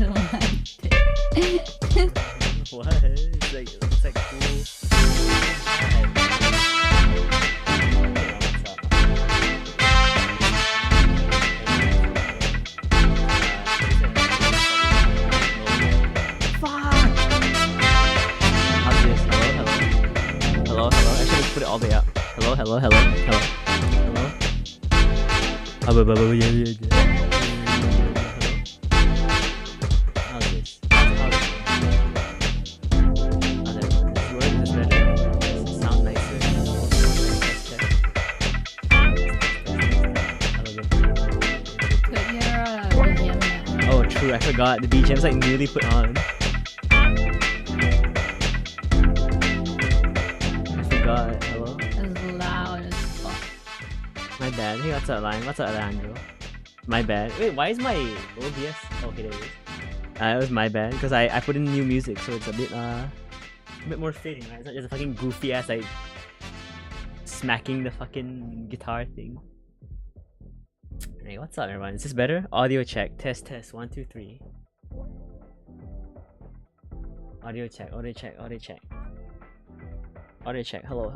What? It's like cool. Hello. I should have put it all the way up. Hello. Yeah. How's this? Is this better? Does it sound nicer? Oh, true. I forgot. The BGM's like newly put on. Hello? As loud as fuck. My bad. Hey, what's up, Lion? What's up, Alejandro? My bad. Wait, why is my OBS? Okay, there it is. It was my bad because I put in new music, so it's a bit more fitting, right? It's not just a fucking goofy ass like smacking the fucking guitar thing. Hey, what's up, everyone? Is this better? Audio check. Test. 1, 2, 3. Audio check. Hello.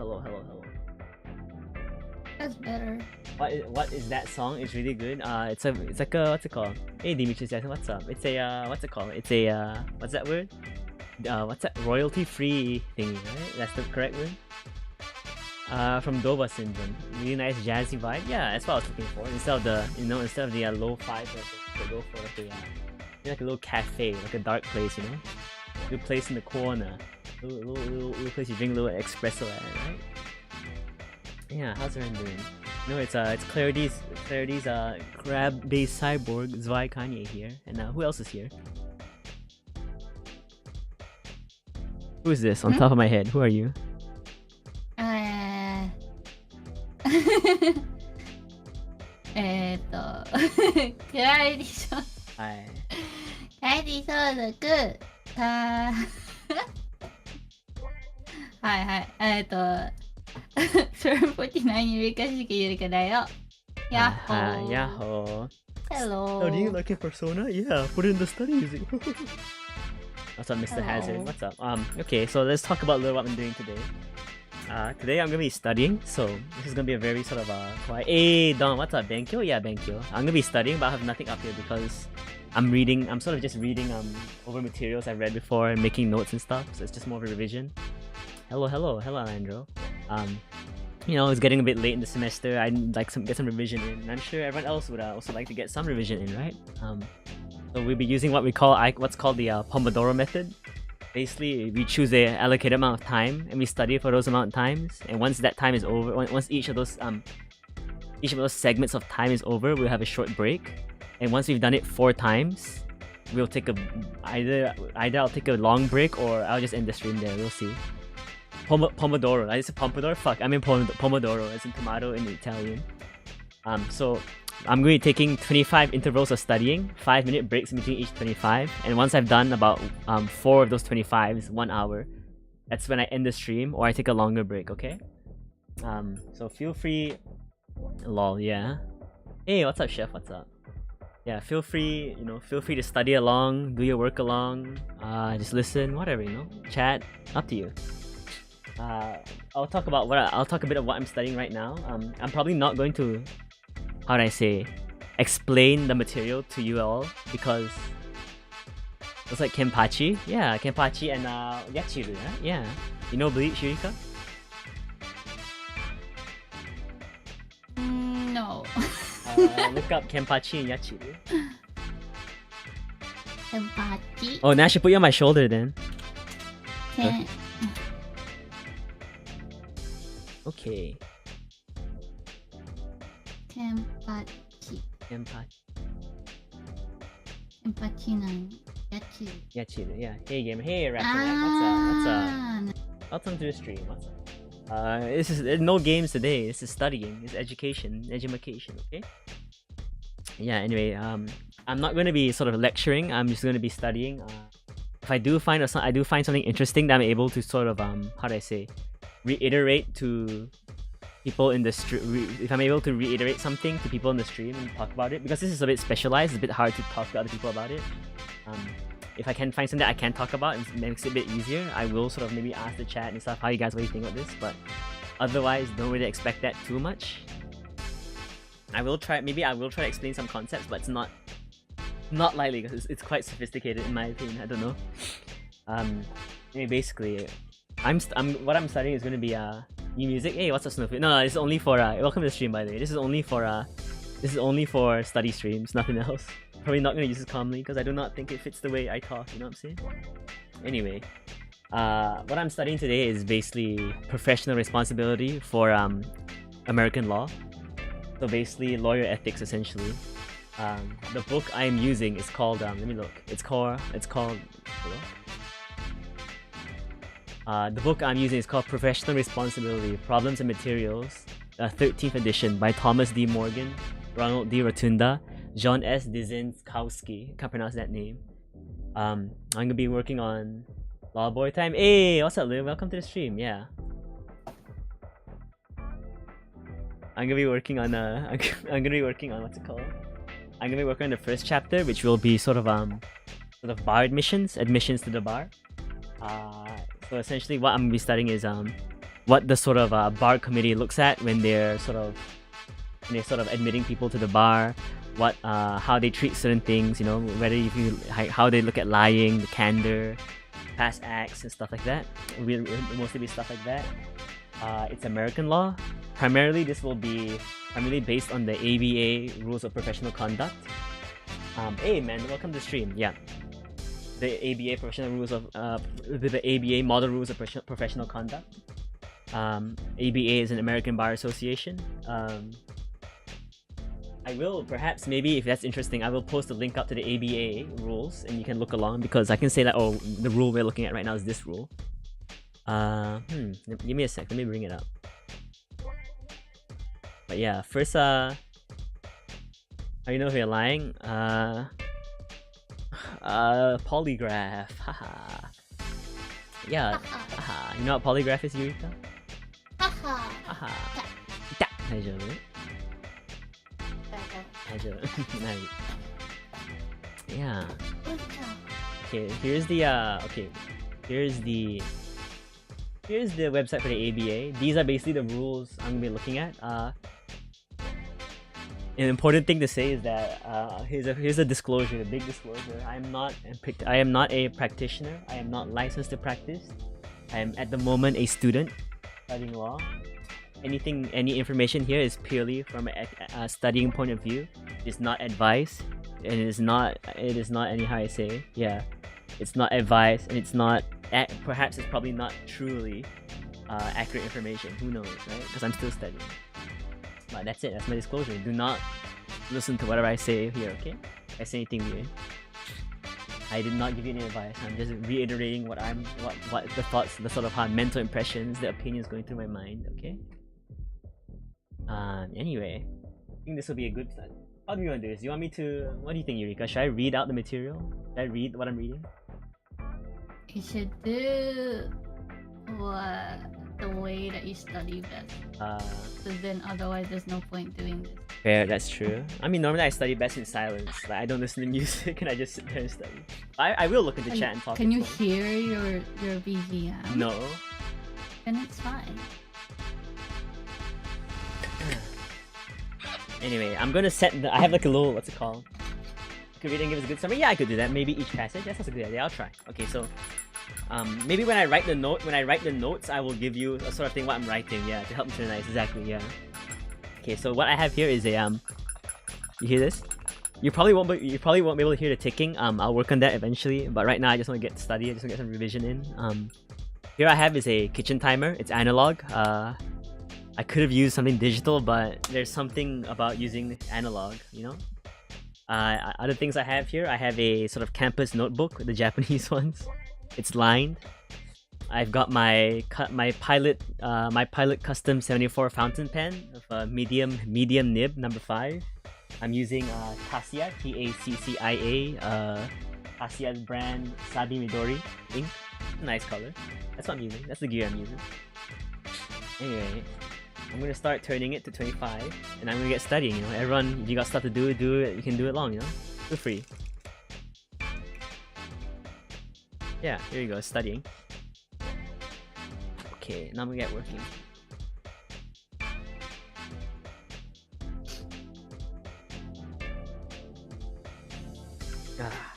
That's better. What is that song? It's really good. It's like a, what's it called? Hey, Dimitri Jackson, what's up? It's a what's it called? It's a what's that word? What's that? Royalty free thingy, right? That's the correct word. From Dova Syndrome. Really nice jazzy vibe. Yeah, that's what I was looking for. Instead of the lo-fi, to go for like a little cafe, like a dark place, you know, little place in the corner. Little place you drink a little espresso at, right? Yeah, how's everyone doing? No, it's Clarity's crab-based cyborg Zwei Kanye here, and who else is here? Who is this on top of my head? Who are you? Clarity さん。はい。Clarity 相続。それ49に理解しているからよ。やっほー。やっほー。Hello. Oh, do you like your persona? Yeah, put it in the study music. What's up, Mr. Hello. Hazard? What's up? Okay, so let's talk about a little what I'm doing today. Today I'm gonna be studying, so this is gonna be a very sort of quiet. Hey, Don, what's up, Benkyo? Yeah, Benkyo. I'm gonna be studying, but I have nothing up here because I'm sort of just reading over materials I've read before and making notes and stuff. So it's just more of a revision. Hello, Alejandro. You know, it's getting a bit late in the semester. I'd like get some revision in, and I'm sure everyone else would also like to get some revision in, right? So we'll be using what's called the Pomodoro method. Basically, we choose a allocated amount of time and we study for those amount of times. And once that time is over, once each of those segments of time is over, we'll have a short break. And once we've done it 4 times, we'll take either I'll take a long break or I'll just end the stream there. We'll see. Pomodoro. I said Pomodoro. Fuck, I mean Pomodoro, as in tomato in Italian. So I'm going to be taking 25 intervals of studying, 5-minute breaks in between each 25, and once I've done about 4 of those 25s, 1 hour, that's when I end the stream or I take a longer break. Okay. So feel free. Lol. Yeah. Hey, what's up, Chef? What's up? Yeah, feel free to study along, do your work along, just listen, whatever, chat, up to you. I'll talk a bit of what I'm studying right now. I'm probably not going to, explain the material to you all because it's like Kenpachi. Yeah, Kenpachi and Yachiru, yeah? You know Bleach, Yurika? No. Look up Kenpachi and Yachiru. Kenpachi? Oh, now I should put you on my shoulder then. Okay. Kenpachi. Kenpachi なの。Yachiru, yeah. Hey gamer, hey Ratchet, what's up? Welcome to the stream, what's up? There's no games today, this is studying, it's education, okay? Yeah, anyway, I'm not going to be sort of lecturing, I'm just going to be studying. If I do find something interesting that I'm able to sort of, reiterate to people in the stream, if I'm able to reiterate something to people in the stream and talk about it, because this is a bit specialized, it's a bit hard to talk to other people about it. If I can find something that I can talk about and makes it a bit easier, I will sort of maybe ask the chat and stuff, how you guys, what do you think of this? But otherwise, don't really expect that too much. I will try to explain some concepts, but it's not likely because it's quite sophisticated in my opinion. I don't know. Anyway, basically, what I'm studying is going to be new music. Hey, what's up, Snowflake? No, this is only for welcome to the stream, by the way. This is only for study streams, nothing else. Probably not gonna use this commonly because I do not think it fits the way I talk. You know what I'm saying? Anyway, what I'm studying today is basically professional responsibility for American law. So basically, lawyer ethics essentially. The book I'm using is called let me look. It's called. The book I'm using is called Professional Responsibility: Problems and Materials, 13th edition by Thomas D. Morgan, Ronald D. Rotunda, John S. Dizinskowski. Can't pronounce that name. I'm gonna be working on Law Boy Time. Hey, what's up, Liv? Welcome to the stream. Yeah. I'm gonna be working on what's it called? I'm gonna be working on the first chapter, which will be sort of bar admissions to the bar. So essentially, what I'm gonna be studying is what the sort of bar committee looks at when they're sort of admitting people to the bar, how they treat certain things, you know, how they look at lying, the candor, past acts and stuff like that. Will mostly be stuff like that. It's American law. Primarily, this will be based on the ABA rules of professional conduct. Hey man, welcome to the stream. Yeah, the ABA professional rules of the ABA model rules of professional conduct. ABA is an American Bar Association. I will perhaps, maybe if that's interesting, I will post a link up to the ABA rules and you can look along, because I can say that, oh, the rule we're looking at right now is this rule. Give me a sec, let me bring it up. But yeah, first, how do you know if you're lying? Polygraph, haha. Yeah, haha. You know what polygraph is, Eureka? Haha. Haha. Yeah. Okay, here's the website for the ABA. These are basically the rules I'm gonna be looking at. An important thing to say is that here's a disclosure, a big disclosure. I am not a practitioner. I am not licensed to practice. I am at the moment a student studying law. Any information here is purely from a studying point of view. It's not advice, and it is not any, how I say, yeah, it's not advice, and it's not perhaps it's probably not truly accurate information. Who knows, right? Because I'm still studying. But that's it. That's my disclosure. Do not listen to whatever I say here, okay? If I say anything weird, I did not give you any advice. I'm just reiterating what the thoughts, the sort of mental impressions, the opinions going through my mind, okay? Anyway, I think this will be a good start. How do you want to do this? Do you want me to... What do you think, Eureka? Should I read out the material? Should I read what I'm reading? You should do the way that you study best. So then otherwise there's no point doing this. Fair, that's true. I mean, normally I study best in silence. Like, I don't listen to music and I just sit there and study. I will look at the chat and talk. Can you hear your BGM? No. Then it's fine. Anyway, I'm gonna set I have like a little, what's it called? Could read and give us a good summary? Yeah, I could do that. Maybe each passage. That's a good idea. I'll try. Okay, so maybe when I write the notes, I will give you a sort of thing what I'm writing. Yeah, to help me organize. Exactly. Yeah. Okay, so what I have here is a you hear this? You probably won't be able to hear the ticking. I'll work on that eventually. But right now, I just want to get study. I just want to get some revision in. Here I have is a kitchen timer. It's analog. I could have used something digital, but there's something about using analog, you know? Other things I have here, I have a sort of campus notebook, the Japanese ones. It's lined. I've got my pilot custom 74 fountain pen of a medium nib number 5. I'm using Tassia, Taccia, Tassia's brand Sabi Midori ink. Nice color. That's what I'm using. That's the gear I'm using. Anyway, I'm gonna start turning it to 25, and I'm gonna get studying. You know, everyone, if you got stuff to do, do it. You can do it long. You know, feel free. Yeah, here you go, studying. Okay, now we get working. Ah.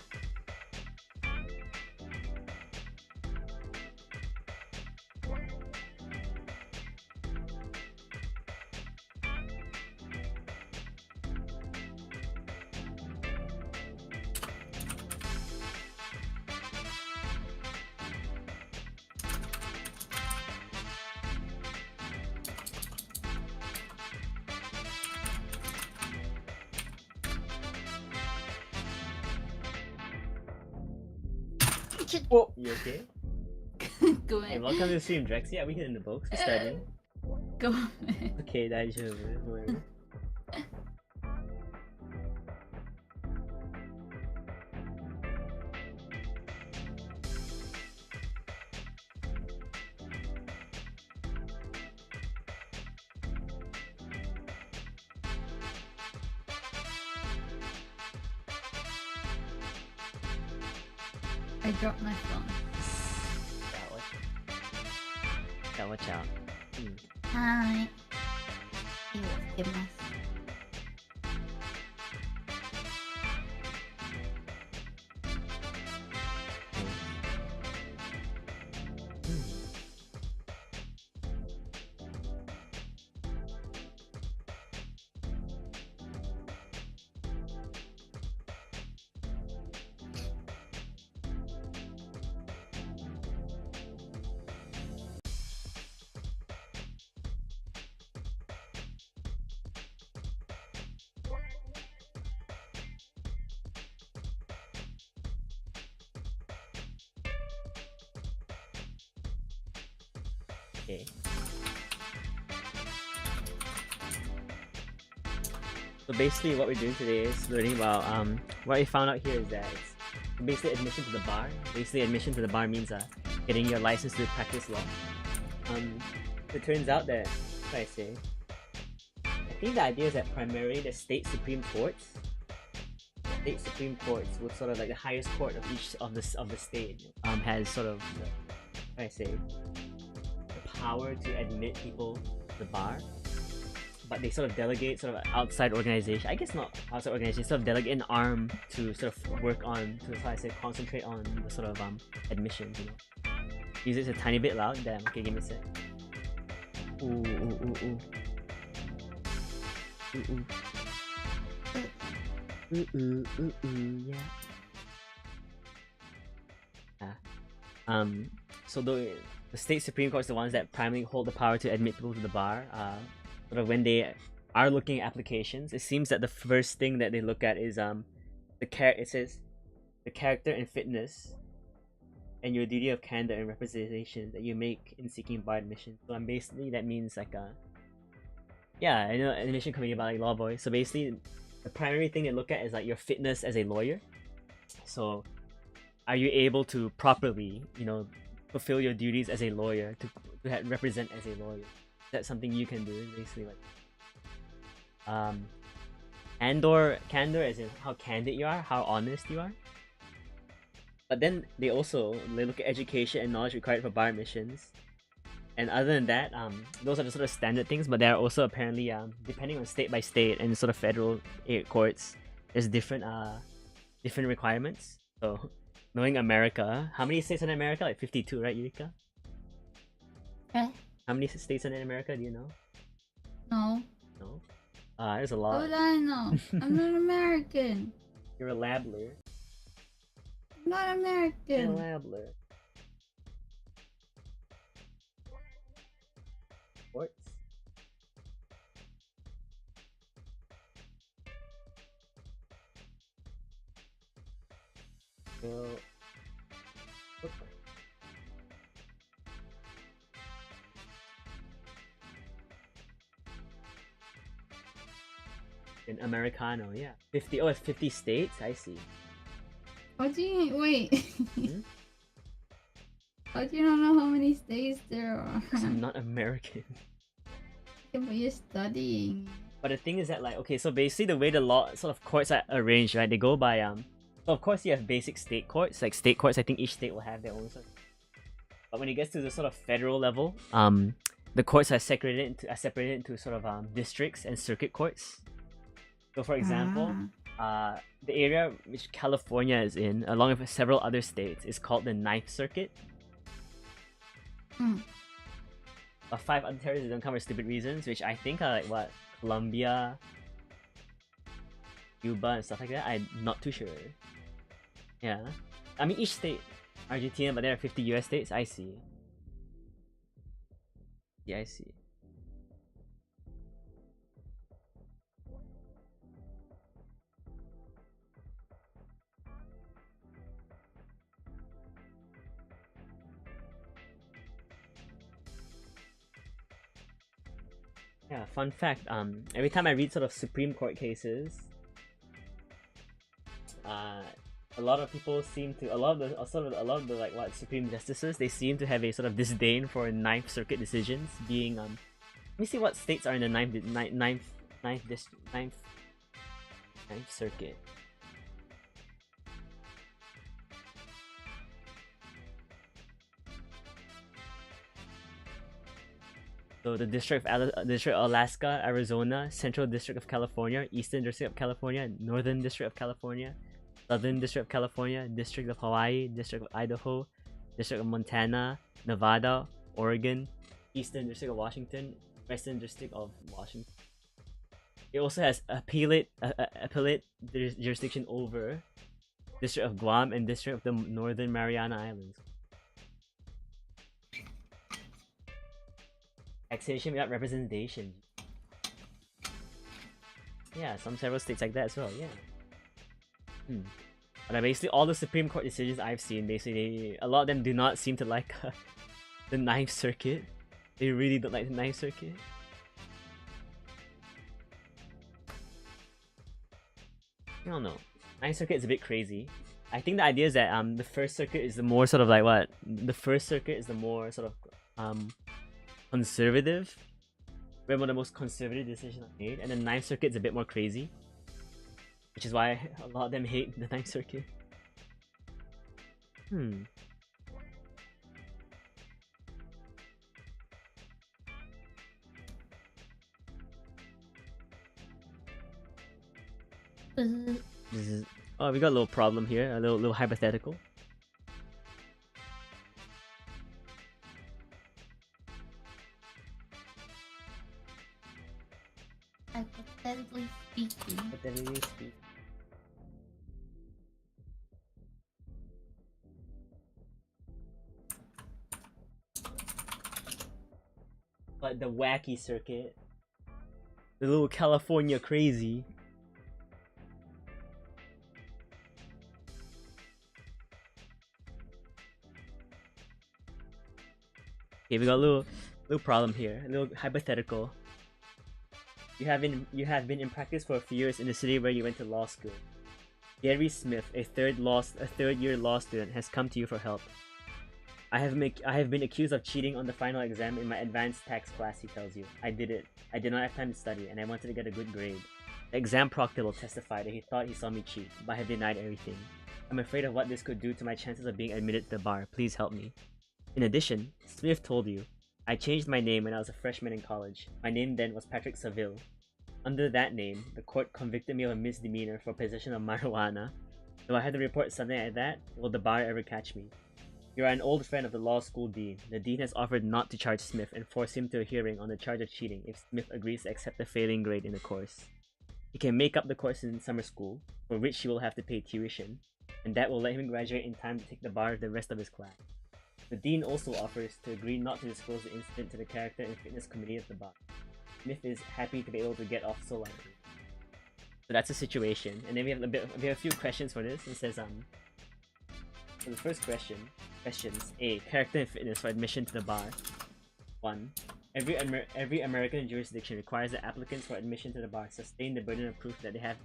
Whoa, you okay? Go Hey, ahead. welcome to the stream, Drex. Yeah, we hit in the books. We're studying. Go ahead. Okay, daijoubu. Don't worry. I dropped my phone. Yeah, watch out. Hi. 気をつけます。Okay. So basically what we're doing today is learning about what we found out here is that it's basically admission to the bar. Basically admission to the bar means getting your license to practice law. It turns out that, what do I say? I think the idea is that primarily the state supreme courts was sort of like the highest court of each of the state has sort of the, what do I say, power to admit people to the bar, but they sort of delegate sort of outside organization. I guess not outside organization. Sort of delegate an arm to sort of work on, to how I say, concentrate on the sort of admissions. You know, use it a tiny bit loud. Damn. Okay, give me a sec. Ooh ooh ooh ooh. Ooh ooh. Ooh ooh ooh ooh. Yeah. So the state supreme court is the ones that primarily hold the power to admit people to the bar. Sort of when they are looking at applications, it seems that the first thing that they look at is it says the character and fitness and your duty of candor and representation that you make in seeking bar admission. So basically that means like yeah, I know admission committee about like law boys. So basically the primary thing they look at is like your fitness as a lawyer. So are you able to properly, you know, fulfill your duties as a lawyer, to represent as a lawyer? That's something you can do, basically. Like candor as in how candid you are, how honest you are. But then they look at education and knowledge required for bar admissions. And other than that, those are the sort of standard things, but there are also apparently depending on state by state and sort of federal courts, there's different requirements. So knowing America, how many states are in America? Like 52, right, Yurika? Eh? How many states are in America, do you know? No. No? There's a lot. How would I know? I'm not American. You're a labbler. I'm not American. You're a labbler. Sports? Well, look. In Americano, yeah. 50, oh, it's 50 states? I see. What do you wait? Hmm? How do you not know how many states there are? Because I'm not American. Yeah, but you're studying. But the thing is that, like, okay, so basically the way the law sort of courts are arranged, right? They go by So of course you have basic state courts. Like state courts, I think each state will have their own sort of... But when it gets to the sort of federal level, the courts are separated into sort of districts and circuit courts. So for example, the area which California is in, along with several other states, is called the Ninth Circuit. 5 other territories don't cover stupid reasons, which I think are like what, Colombia, Cuba, and stuff like that. I'm not too sure. Yeah, I mean each state, Argentina, but there are 50 US states. I see. Yeah, I see. Yeah, fun fact, every time I read sort of Supreme Court cases, a lot of people seem to, a lot of the like what Supreme Justices, they seem to have a sort of disdain for Ninth Circuit decisions being let me see what states are in the Ninth Circuit. So the District of Alaska, Arizona, Central District of California, Eastern District of California, Northern District of California, Southern District of California, District of Hawaii, District of Idaho, District of Montana, Nevada, Oregon, Eastern District of Washington, Western District of Washington. It also has appellate jurisdiction over District of Guam and District of the Northern Mariana Islands. Taxation without representation. Yeah, some several states like that as well, yeah. But basically all the Supreme Court decisions I've seen, basically, a lot of them do not seem to like the Ninth Circuit. They really don't like the Ninth Circuit. I don't know. Ninth Circuit is a bit crazy. I think the idea is that the First Circuit is the more sort of like what? The First Circuit is the more sort of conservative. One of the most conservative decisions I've made, and the Ninth Circuit is a bit more crazy, which is why a lot of them hate the Ninth Circuit. This is... Oh, we got a little problem here, a little hypothetical. Hypothetically speaking. But the wacky circuit, the little California crazy. Okay, we got a little problem here, a little hypothetical. You have been in practice for a few years in the city where you went to law school. Gary Smith, a third-year law student, has come to you for help. I have been accused of cheating on the final exam in my advanced tax class, he tells you. I did it. I did not have time to study, and I wanted to get a good grade. The exam proctor will testify that he thought he saw me cheat, but I have denied everything. I'm afraid of what this could do to my chances of being admitted to the bar. Please help me. In addition, Smith told you, I changed my name when I was a freshman in college. My name then was Patrick Saville. Under that name, the court convicted me of a misdemeanor for possession of marijuana. Do I have to report something like that? Will the bar ever catch me? You are an old friend of the law school dean. The dean has offered not to charge Smith and force him to a hearing on the charge of cheating if Smith agrees to accept a failing grade in the course. He can make up the course in summer school, for which he will have to pay tuition, and that will let him graduate in time to take the bar of the rest of his class. The dean also offers to agree not to disclose the incident to the character and fitness committee of the bar. Smith is happy to be able to get off so lightly. So that's the situation, and then we have a few questions for this. It says so the first questions. A. Character and fitness for admission to the bar. 1. Every American jurisdiction requires that applicants for admission to the bar sustain the burden of proof that they have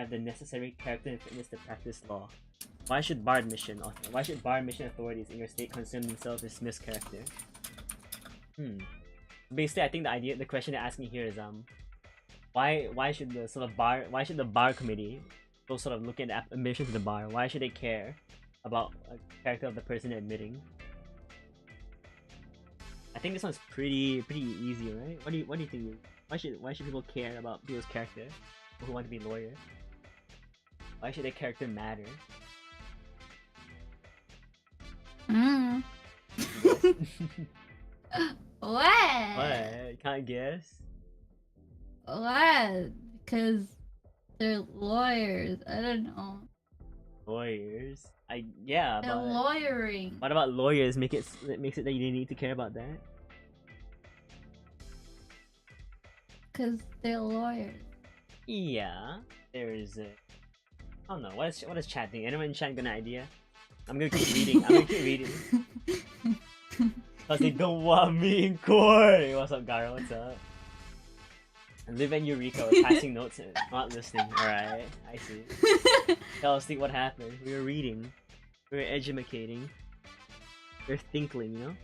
the necessary character and fitness to practice law. Why should bar admission authorities in your state concern themselves with Smith's character? Basically, I think the question they're asking here is why should the bar committee people sort of look at admission to the bar. Why should they care about a character of the person admitting? I think this one's pretty easy, right? What do you think? Why should people care about people's character? People who want to be lawyers? Why should their character matter? Mm. What? What? Can't guess? What? Because they're lawyers. I don't know. Lawyers? Yeah, They're but lawyering. what about lawyers? Makes it that you didn't need to care about that? Because they're lawyers. Yeah, there's I don't know. What is chat think? Anyone in chat got an idea? I'm gonna keep reading. I'm gonna keep reading. Cause they don't want me in court. Hey, what's up, Gara? What's up? And Liv and Eureka were passing notes and not listening. Alright, I see. Tell us, what happened? We were reading. We were educating. We were thinking, you know?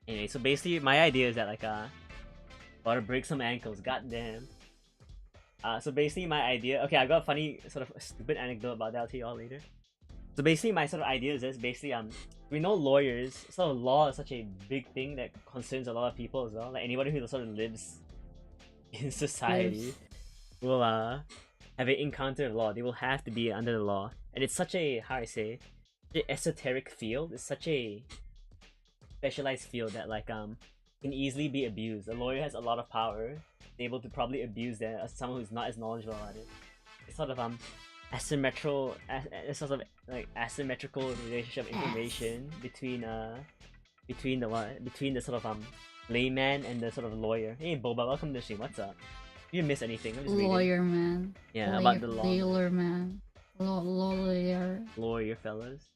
Anyway, so basically my idea is that like gotta break some ankles, goddamn. So basically my idea, okay, I got a funny sort of stupid anecdote about that, I'll tell you all later. So basically my sort of idea is this, basically we know lawyers, sort of law is such a big thing that concerns a lot of people as well. Like anybody who sort of lives in society will have an encounter with law. They will have to be under the law. And it's such a, how I say, such a esoteric field. It's such a specialized field that like can easily be abused. A lawyer has a lot of power, able to probably abuse that as someone who's not as knowledgeable about it. It's sort of asymmetrical relationship of information between the sort of layman and the sort of lawyer. Hey Boba, welcome to the stream. What's up? You didn't miss anything. I'm just Lawyer reading. man. Yeah, about the law. Lawyer man. Lawyer. Lawyer fellas.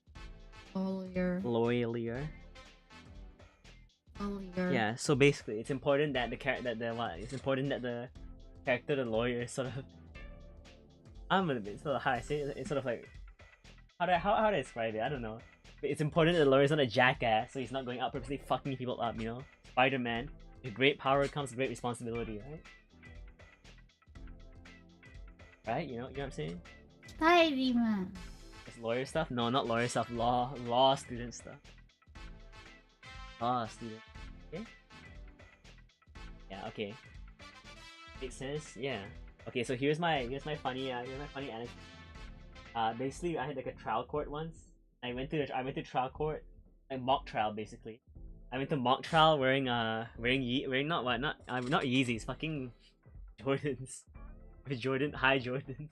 Lawyer. Lawyer. Lawyer. Yeah, so basically it's important that the character the lawyer sort of I'm gonna be sort of how I say it, it's sort of like how do I describe it? I don't know. But it's important that the lawyer's not a jackass, so he's not going out purposely fucking people up, you know? Spider-Man, with great power comes great responsibility, right? Right? You know what I'm saying? Spider-Man. It's lawyer stuff? No, not lawyer stuff. Law student stuff. Law student. Okay? Yeah, okay. Makes sense? Yeah. Okay, so here's my funny anecdote. Basically I had like a trial court once. I went to trial court, like mock trial basically. I went to mock trial wearing not Yeezys, fucking Jordans. High Jordans.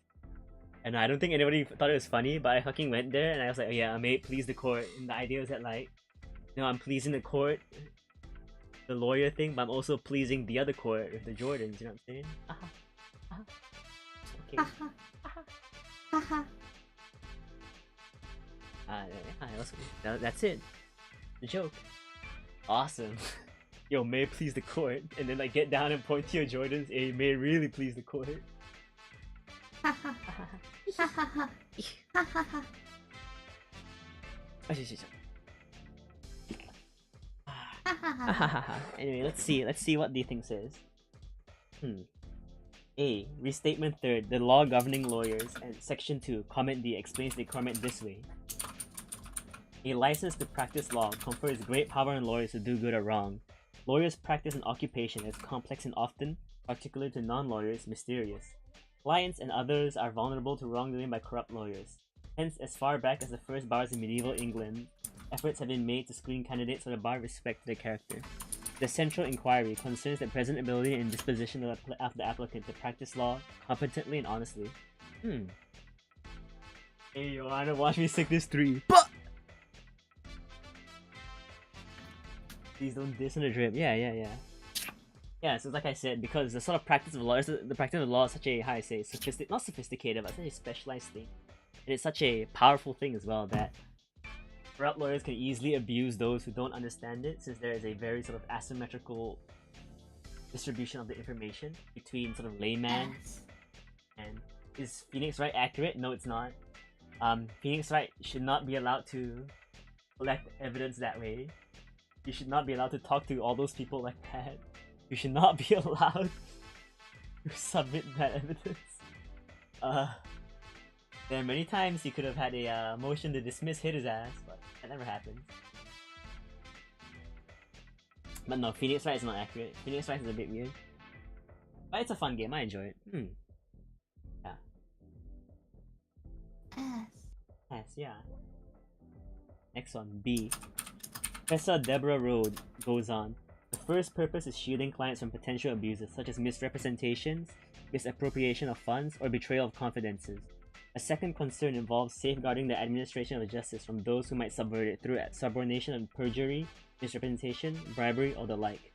And I don't think anybody thought it was funny, but I fucking went there and I was like, oh yeah, I may please the court. And the idea was that like, you know, I'm pleasing the court, the lawyer thing, but I'm also pleasing the other court with the Jordans, you know what I'm saying? Okay. That's it. The joke. Awesome. Yo, may please the court, and then like get down and point to your Jordans. Hey, may really please the court. Anyway, let's see what the thing says. A. Restatement 3rd. The law governing lawyers, and Section 2. Comment D explains the comment this way. A license to practice law confers great power on lawyers to do good or wrong. Lawyers practice an occupation as complex and often, particularly to non-lawyers, mysterious. Clients and others are vulnerable to wrongdoing by corrupt lawyers. Hence, as far back as the first bars in medieval England, efforts have been made to screen candidates for the bar with respect to their character. The central inquiry concerns the present ability and disposition of the applicant to practice law competently and honestly. Hey, you wanna watch me sick this 3? Please don't diss on the drip. Yeah, so like I said, because the sort of practice of law, the practice of law is such a, how I say, not sophisticated, but such a specialized thing. And it's such a powerful thing as well that corrupt lawyers can easily abuse those who don't understand it, since there is a very sort of asymmetrical distribution of the information between sort of layman and... Is Phoenix Wright accurate? No, it's not. Phoenix Wright should not be allowed to collect evidence that way. You should not be allowed to talk to all those people like that. You should not be allowed to submit that evidence. There are many times he could have had a motion to dismiss hit his ass, but that never happened. But no, Phoenix Wright is not accurate. Phoenix Wright is a bit weird. But it's a fun game, I enjoy it. Yeah. S. S, yeah. Next one, B. Professor Deborah Rode goes on. The first purpose is shielding clients from potential abuses, such as misrepresentations, misappropriation of funds, or betrayal of confidences. A second concern involves safeguarding the administration of justice from those who might subvert it through subornation and perjury, misrepresentation, bribery, or the like.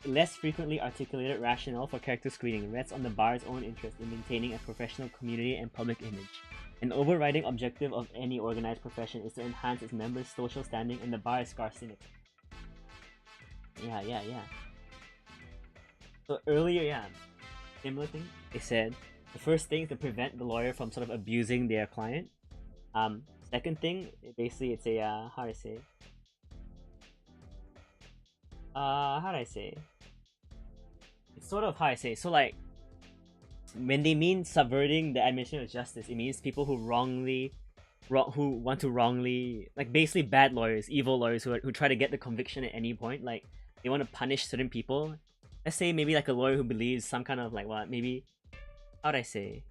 The less frequently articulated rationale for character screening rests on the bar's own interest in maintaining a professional community and public image. An overriding objective of any organized profession is to enhance its members' social standing, and the bar is scarcely Yeah. So earlier, similar thing, they said the first thing is to prevent the lawyer from sort of abusing their client. Second thing, basically it's a, how do I say? It's sort of how I say, so like, when they mean subverting the administration of justice, it means people who who want to wrongly, like basically bad lawyers, evil lawyers who try to get the conviction at any point, like they want to punish certain people. Let's say maybe like a lawyer who believes some kind of like maybe, how do I say?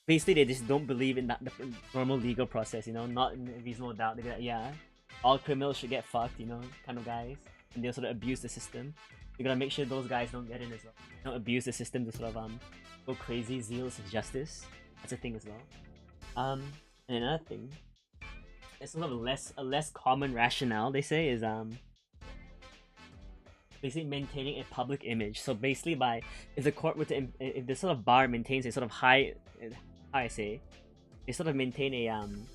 Basically they just don't believe in the normal legal process, you know, not in reasonable doubt. They be like, yeah, all criminals should get fucked, you know, kind of guys, and they'll sort of abuse the system. You gotta make sure those guys don't get in as well. Don't abuse the system to sort of go crazy, zealous of justice. That's a thing as well. And another thing, it's sort of a less common rationale they say is basically maintaining a public image. So basically, if the court were to if the sort of bar maintains a sort of high, how I say, they sort of maintain a an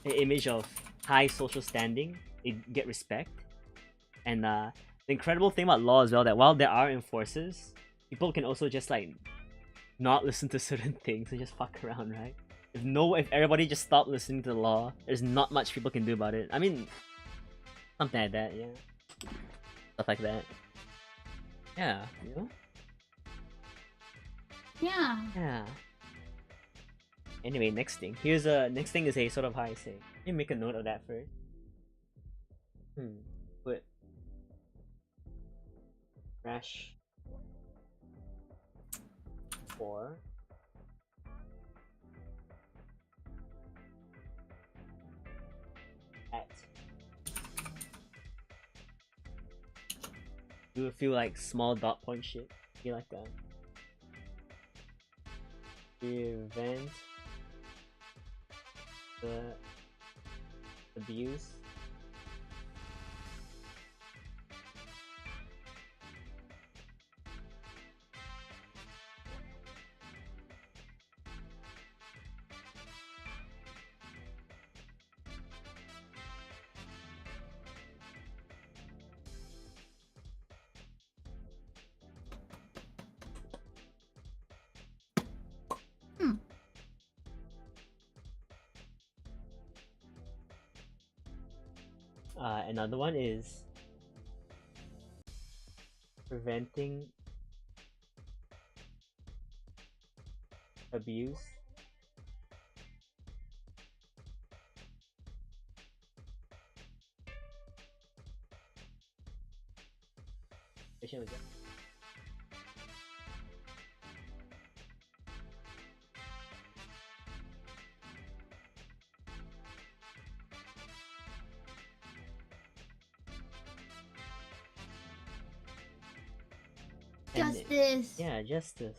image of high social standing, they get respect, and the incredible thing about law as well, that while there are enforcers, people can also just like not listen to certain things and just fuck around, right? If everybody just stopped listening to the law, there's not much people can do about it. I mean, something like that, yeah. Stuff like that. Yeah, you know? Yeah. Yeah. Anyway, next thing. Next thing is a sort of how I say. Let me make a note of that first. Put crash 4 at. Do feel like small dot point shit. Feel like that. Prevent the abuse another one is preventing abuse which one was that? Justice. Yeah, justice.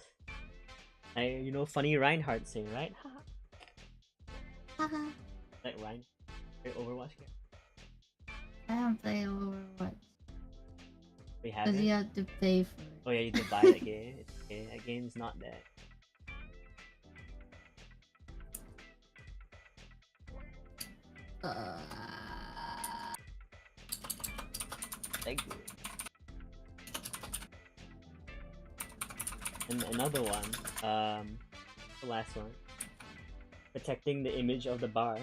You know, funny Reinhardt saying, right? Haha. Like Rein, Overwatch game. I don't play Overwatch. We have Because it. you have to pay for it. Oh yeah, you did buy that game. It's okay. That game's not that. Thank you. And another one, the last one, protecting the image of the bar.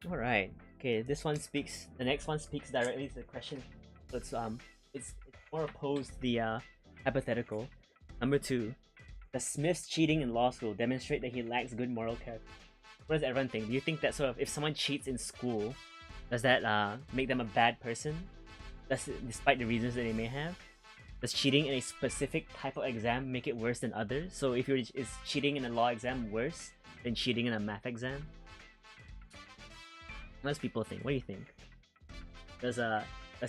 All right. Okay. This one speaks. The next one speaks directly to the question. So it's more opposed to the hypothetical. Number 2. Does Smith's cheating in law school demonstrate that he lacks good moral character? What does everyone think? Do you think that sort of if someone cheats in school, does that make them a bad person? Despite the reasons that they may have? Does cheating in a specific type of exam make it worse than others? So if is cheating in a law exam worse than cheating in a math exam? What does people think? What do you think? Does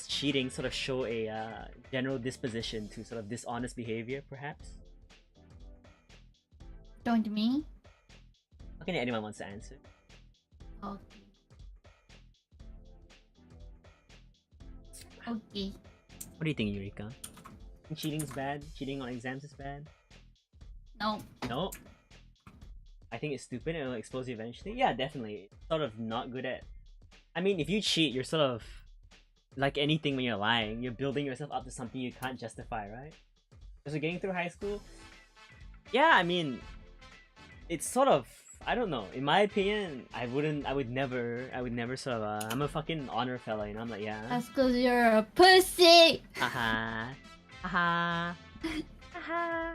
cheating sort of show a general disposition to sort of dishonest behavior, perhaps? Going to me? Okay, anyone wants to answer. Okay. Okay. What do you think, Eureka? Think cheating's bad? Cheating on exams is bad? No. No? I think it's stupid and it'll expose you eventually? Yeah, definitely. It's sort of not good at... I mean, if you cheat, you're sort of... Like anything when you're lying, you're building yourself up to something you can't justify, right? So getting through high school... Yeah, I mean... It's sort of... I don't know. In my opinion, I would never sort of... I'm a fucking honor fella, you know? I'm like, yeah. That's because you're a pussy! Haha. Haha. Haha.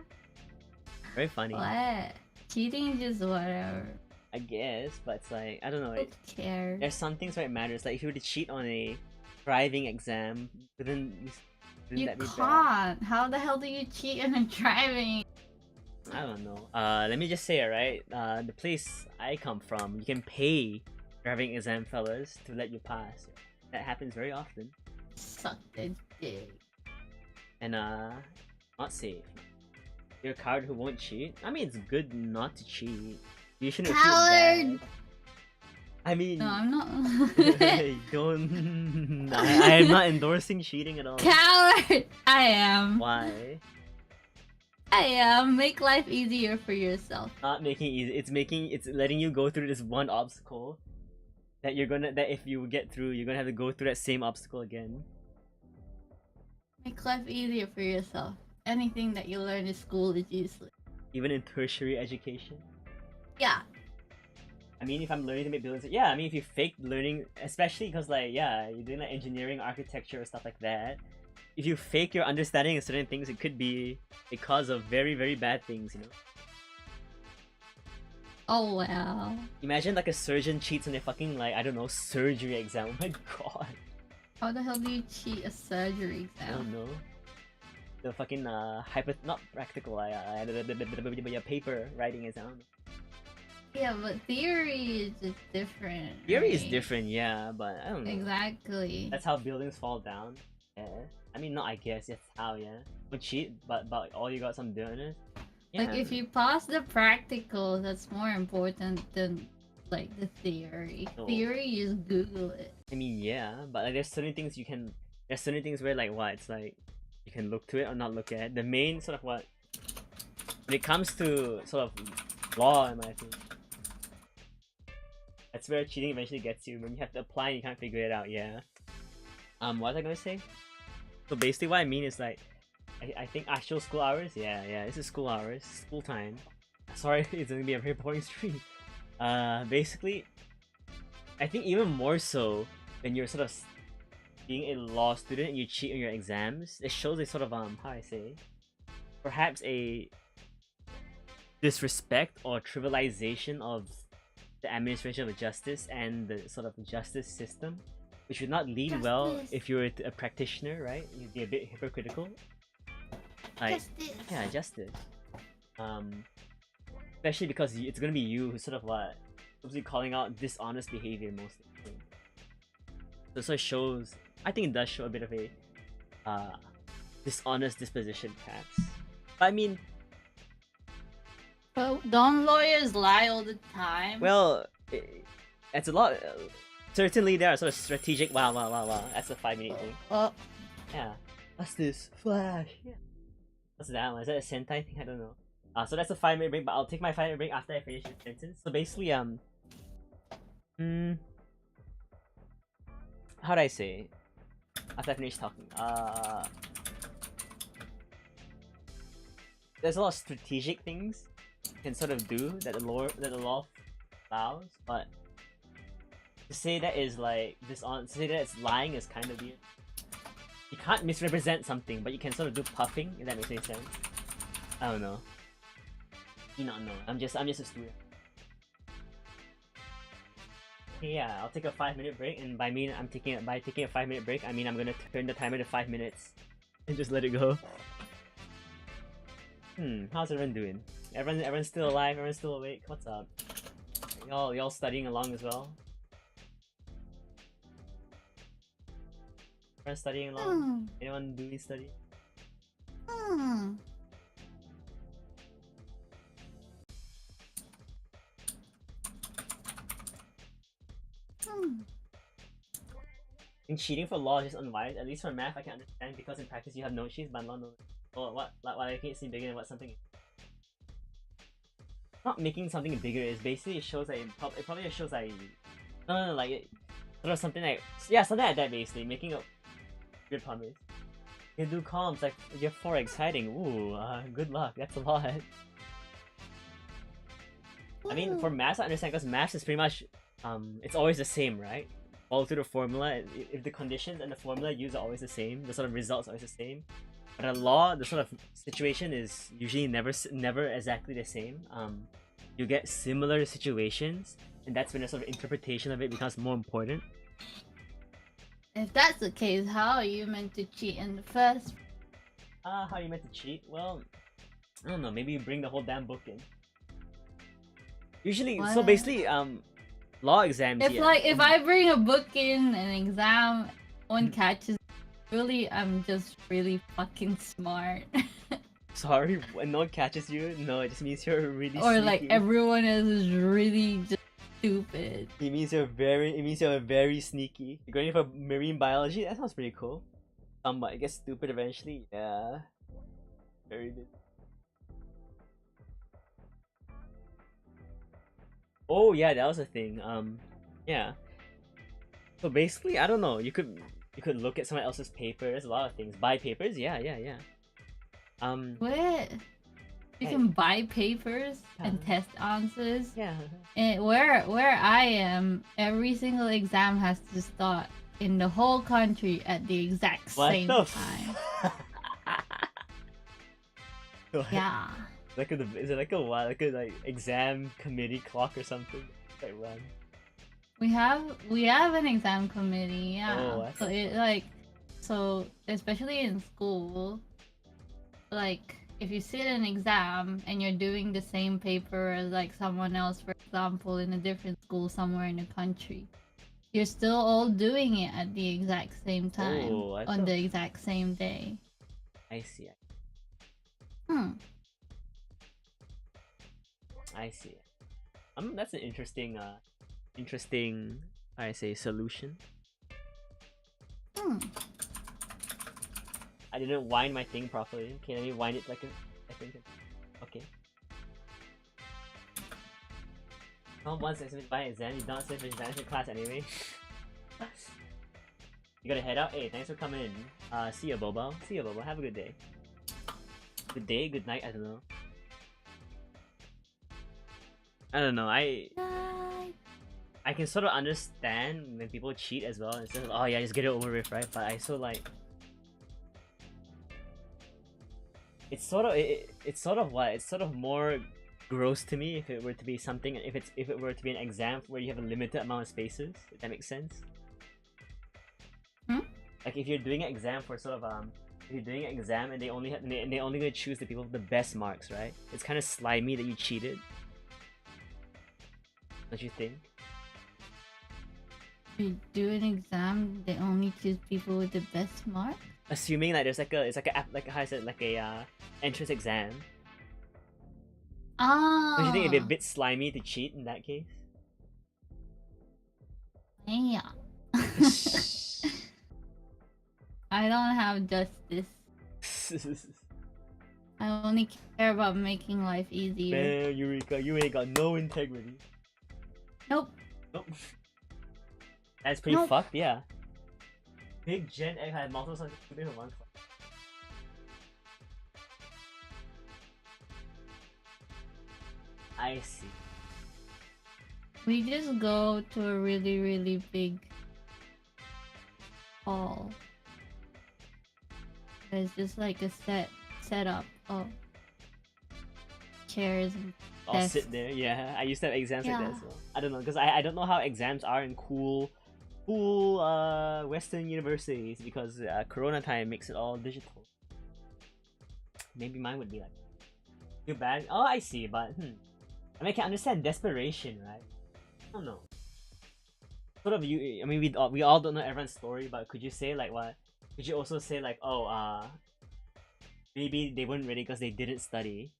Very funny. What? Cheating is just whatever. I guess, but it's like, I don't know. Who cares? There's some things where it matters. Like, if you were to cheat on a driving exam, wouldn't You that be can't. bad? How the hell do you cheat in a driving? I don't know. Let me just say it, right? The place I come from, you can pay driving exam fellas to let you pass. That happens very often. Suck the dick. And not safe. You're a coward who won't cheat. I mean, it's good not to cheat. You shouldn't feel Coward! bad. I mean, No, I'm not. don't. I am not endorsing cheating at all. Coward! I am. Why? I am. Make life easier for yourself. Not making easy. It's letting you go through this one obstacle that that if you get through, you're gonna have to go through that same obstacle again. Make life easier for yourself. Anything that you learn in school is useless. Even in tertiary education. Yeah. I mean, if I'm learning to make buildings, yeah. I mean, if you fake learning, especially because like, yeah, you're doing like engineering, architecture, or stuff like that. If you fake your understanding of certain things, it could be a cause of very, very bad things, you know. Oh wow. Imagine like a surgeon cheats on a fucking like, I don't know, surgery exam. Oh my god. How the hell do you cheat a surgery I exam? don't know. The fucking not practical, the paper writing exam. Yeah, but theory is just different. Theory is right? different, yeah, but I don't know. Exactly. That's how buildings fall down. Yeah. I mean, not I guess, that's how, yeah. But cheat, but all you got some doing it. Yeah. Like if you pass the practical, that's more important than like the theory. No. Theory, you just Google it. I mean, yeah, but like, there's certain things there's certain things where like what, it's like, you can look to it or not look at it. The main sort of what, when it comes to sort of law, in my opinion, that's where cheating eventually gets you, when you have to apply and you can't figure it out, yeah. What was I gonna say? So basically what I mean is like, I think actual school hours, yeah, this is school hours, school time. Sorry, it's gonna be a very boring stream. Basically, I think even more so when you're sort of being a law student and you cheat on your exams, it shows a sort of how I say, perhaps a disrespect or trivialization of the administration of justice and the sort of justice system, which would not lead well if you were a practitioner, right? You'd be a bit hypocritical. Like, Justice. yeah, justice. Especially because it's gonna be you who's sort of what, supposed to be calling out dishonest behavior most of the time. So it sort of shows, I think it does show a bit of a dishonest disposition, perhaps. But I mean, But don't lawyers lie all the time? well, it's a lot. Certainly, there are sort of strategic. Wow. That's a 5-minute thing. Oh, Yeah. What's this? Flash. Yeah. What's that one? Is that a Sentai thing? I don't know. So that's a 5-minute break, but I'll take my 5-minute break after I finish the sentence. So basically, how do I say? After I finish talking, there's a lot of strategic things you can sort of do that the law allows, but To say that is like to say that it's lying is kind of weird. You can't misrepresent something, but you can sort of do puffing, if that makes any sense. I don't know. You not know. I'm just a student. Yeah, I'll take a 5-minute break, and by taking a 5-minute break, I mean I'm gonna turn the timer to 5 minutes and just let it go. How's everyone doing? Everyone's still alive, everyone's still awake. What's up? Y'all studying along as well? Everyone studying along? Anyone doing study? I think cheating for law is just unwise. At least for math, I can understand because in practice you have note sheets, but law no. Oh, what? Like, why can't it seem bigger than what something is? Not making something bigger is basically it shows that it probably just shows like no, like it sort of something like something like that basically making a good promise. You do comms like you're 4 exciting. Ooh, good luck. That's a lot. I mean, for maths I understand because maths is pretty much it's always the same, right? All through the formula. If the conditions and the formula used are always the same, the sort of results are always the same. But a law, the sort of situation is usually never exactly the same. You get similar situations, and that's when the sort of interpretation of it becomes more important. If that's the case, how are you meant to cheat in the first? How are you meant to cheat? Well, I don't know. Maybe you bring the whole damn book in. Usually, so basically, law exams. If I bring a book in an exam, one catches. Really, I'm just really fucking smart. Sorry, when no one catches you, no, it just means you're really or sneaky. like everyone else is really just stupid. It means you're very sneaky. You're going for marine biology? That sounds pretty cool. I guess stupid eventually. Yeah. Very good. Oh yeah, that was a thing. Yeah. So basically, I don't know. You could look at someone else's paper. There's a lot of things. Buy papers. Yeah. What? You can buy papers and test answers. Yeah. And where I am, every single exam has to start in the whole country at the exact same time. Yeah. Is it like a exam committee clock or something? Like run. We have an exam committee, yeah. Oh, so especially in school, like if you sit an exam and you're doing the same paper as like someone else, for example, in a different school somewhere in the country, you're still all doing it at the exact same time on the exact same day. I see. I see. That's an interesting I say solution. I didn't wind my thing properly. Okay, let me wind it like I think. Okay. Once I by exam, you don't sit for exam class anyway. You gotta head out. Hey, thanks for coming in. See ya, Bobo. See ya, Bobo. Have a good day. Good day, good night. I don't know. I don't know. I can sort of understand when people cheat as well. It's just oh yeah, just get it over with, right? But I so like it's sort of more gross to me if it were to be something if it were to be an exam where you have a limited amount of spaces. If that makes sense. Like if you're doing an exam for sort of if you're doing an exam and they only gonna choose the people with the best marks, right? It's kind of slimy that you cheated. Don't you think? You do an exam, they only choose people with the best mark? Assuming like there's how is it like a entrance exam. Don't you think it'd be a bit slimy to cheat in that case? Yeah. I don't have justice. I only care about making life easier. Man, Eureka, you ain't got no integrity. Nope. That's pretty fucked, yeah. Big Gen Egg had multiple songs in one class. I see. We just go to a really, really big hall. There's just like a setup of chairs and I'll desks. sit there. Yeah, I used to have exams like that Yeah. as well. I don't know, because I don't know how exams are in cool Western universities, because Corona time makes it all digital. Maybe mine would be like too bad. Oh, I see, but I mean, I can understand desperation, right? I don't know. Sort of you. I mean, we all don't know everyone's story, but could you say like what? Could you also say like, oh, maybe they weren't ready because they didn't study.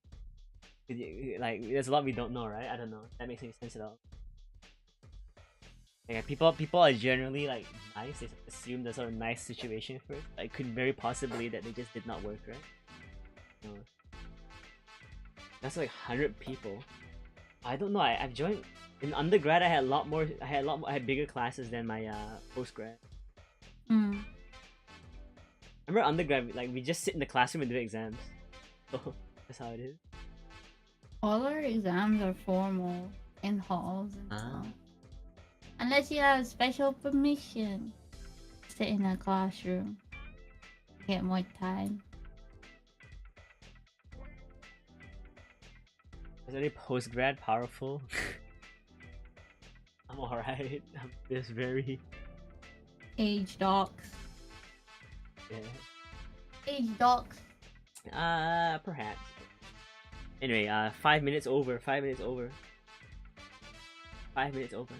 Like, there's a lot we don't know, right? I don't know. That makes any sense at all. Yeah, people are generally like nice. They assume the sort of nice situation first. Like, could very possibly that they just did not work, right? No. That's like 100 people. I don't know. I've joined in undergrad. I had a lot more. I had bigger classes than my postgrad. Remember undergrad, like we just sit in the classroom and do exams. So that's how it is. All our exams are formal in halls and stuff. Unless you have special permission, sit in a classroom, get more time. Is any postgrad powerful? I'm alright. I'm just very Age docs. yeah. Age docs. Perhaps. Anyway, 5 minutes over. 5 minutes over. 5 minutes over.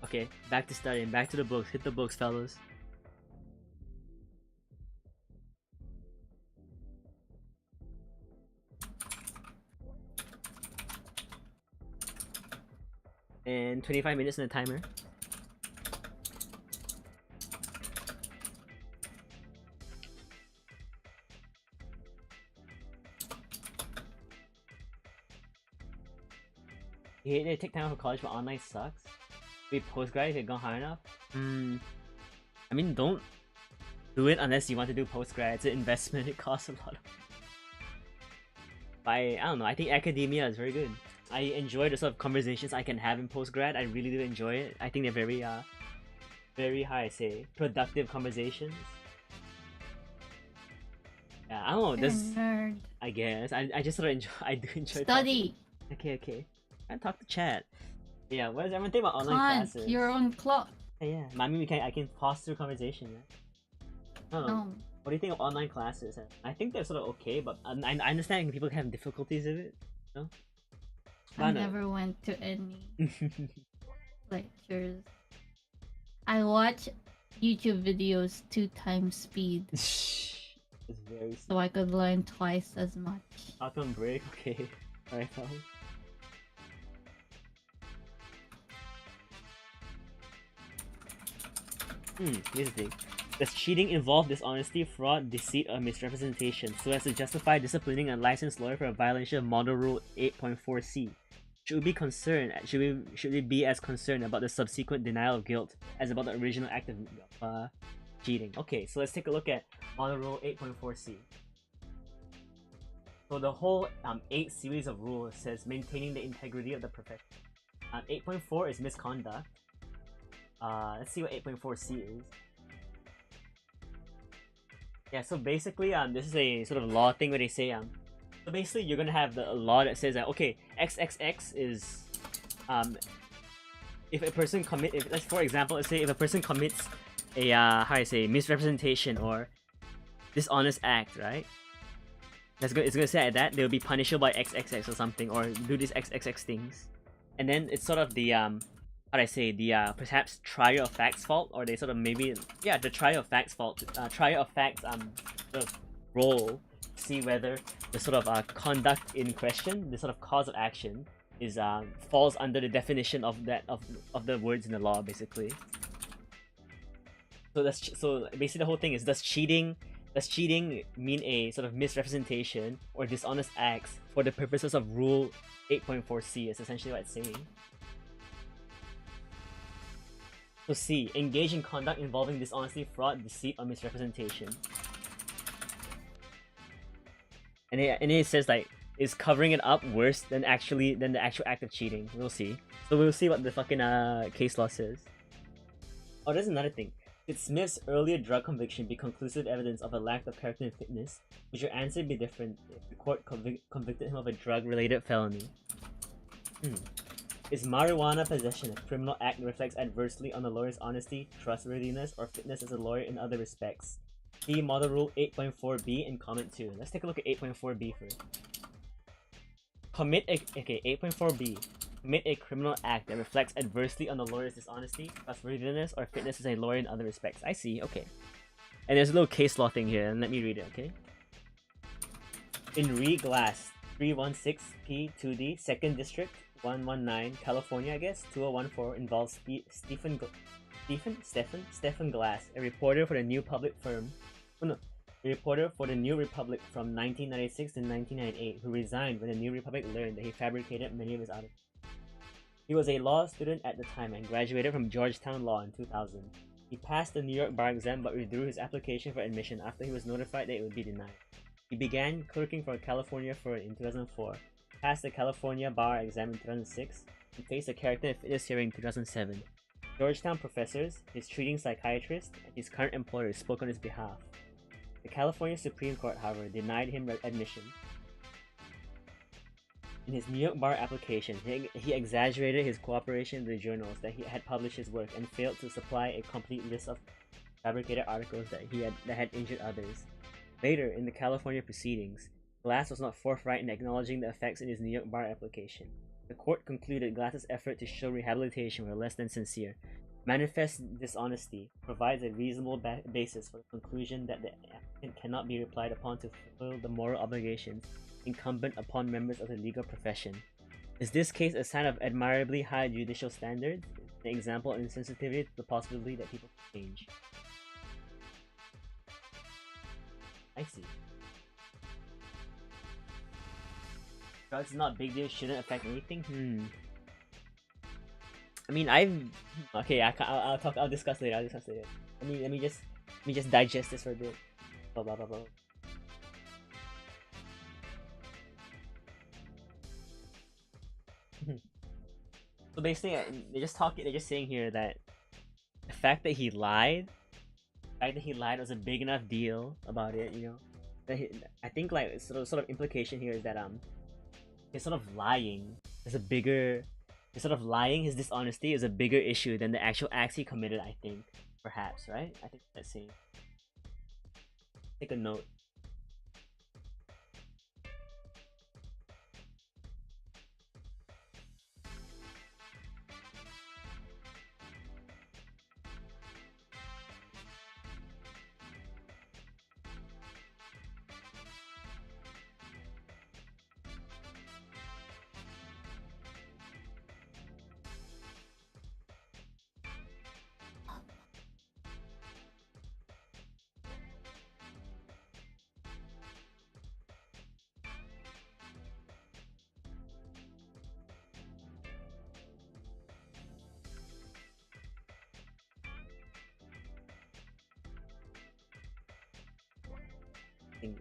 Okay, back to studying. Back to the books. Hit the books, fellas. And 25 minutes on the timer. You hate to take time for college, but online sucks. Wait, postgrad if you've gone high enough? I mean, don't do it unless you want to do postgrad. It's an investment. It costs a lot. I don't know. I think academia is very good. I enjoy the sort of conversations I can have in postgrad. I really do enjoy it. I think they're very very how I say, productive conversations. Yeah, I don't know. You're a This nerd. I guess I just sort of enjoy. I do enjoy Study. talking. Okay. I talk to chat. Yeah, what does everyone think about online Can't. classes? You're on clock. Yeah. I mean, I can pause through conversation, right? I don't know. No. What do you think of online classes? I think they're sort of okay, but I understand people have difficulties with it. You know? I never went to any lectures. I watch YouTube videos 2 times speed It's very so I could learn twice as much. out on break. Okay, alright, fellas. Here's the thing. Does cheating involve dishonesty, fraud, deceit, or misrepresentation so as to justify disciplining a licensed lawyer for a violation of Model Rule 8.4c? Should we be concerned? Should we be as concerned about the subsequent denial of guilt as about the original act of cheating? Okay, so let's take a look at Model Rule 8.4c. So the whole 8 series of rules says maintaining the integrity of the profession. 8.4 is misconduct. Let's see what 8.4c is. Yeah, so basically, this is a sort of law thing where they say, so basically you're gonna have a law that says that, okay, XXX is, if a person let's for example, let's say if a person commits a, how I say, misrepresentation or dishonest act, right? It's gonna say like that, they'll be punishable by XXX or something, or do these XXX things. And then it's sort of the, how do I say, the perhaps trier of facts fault, or they sort of maybe, yeah, the trier of facts fault, trier of facts sort of role, see whether the sort of conduct in question, the sort of cause of action, is falls under the definition of that of the words in the law, basically. So so basically the whole thing is, does cheating mean a sort of misrepresentation or dishonest acts for the purposes of Rule 8.4c? Is essentially what it's saying. So C, engage in conduct involving dishonesty, fraud, deceit, or misrepresentation. And it says like, is covering it up worse than the actual act of cheating. We'll see. So we'll see what the fucking case law says. Oh, there's another thing. Did Smith's earlier drug conviction be conclusive evidence of a lack of character and fitness? Would your answer be different if the court convicted him of a drug-related felony? Is marijuana possession a criminal act that reflects adversely on the lawyer's honesty, trustworthiness, or fitness as a lawyer in other respects? See Model Rule 8.4b and comment 2. Let's take a look at 8.4b first. 8.4b. Commit a criminal act that reflects adversely on the lawyer's dishonesty, trustworthiness, or fitness as a lawyer in other respects. I see, okay. And there's a little case law thing here, and let me read it, okay? In Re Glass 316P2D, 2nd District, 119, California, I guess, 2014, involves Stephen Glass, a reporter for the New Republic from 1996 to 1998, who resigned when the New Republic learned that he fabricated many of his articles. He was a law student at the time and graduated from Georgetown Law in 2000. He passed the New York bar exam but withdrew his application for admission after he was notified that it would be denied. He began clerking for a California firm in 2004, passed the California bar exam in 2006, and faced a character and fitness hearing in 2007. Georgetown professors, his treating psychiatrist, and his current employer spoke on his behalf. The California Supreme Court, however, denied him admission. In his New York bar application, he exaggerated his cooperation with the journals that he had published his work and failed to supply a complete list of fabricated articles that had injured others. Later, in the California proceedings, Glass was not forthright in acknowledging the effects in his New York bar application. The court concluded Glass's effort to show rehabilitation were less than sincere. Manifest dishonesty provides a reasonable basis for the conclusion that the applicant cannot be relied upon to fulfill the moral obligations incumbent upon members of the legal profession. Is this case a sign of admirably high judicial standards? An example of insensitivity to the possibility that people can change. I see. Drugs is not a big deal, shouldn't affect anything? I mean, I'll discuss later. Let me just digest this for a bit. Blah blah blah blah. So basically, they're just saying here that the fact that he lied was a big enough deal about it, you know. I think like sort of implication here is that his sort of lying, his dishonesty is a bigger issue than the actual acts he committed, I think. Perhaps, right? I think that's saying. Take a note.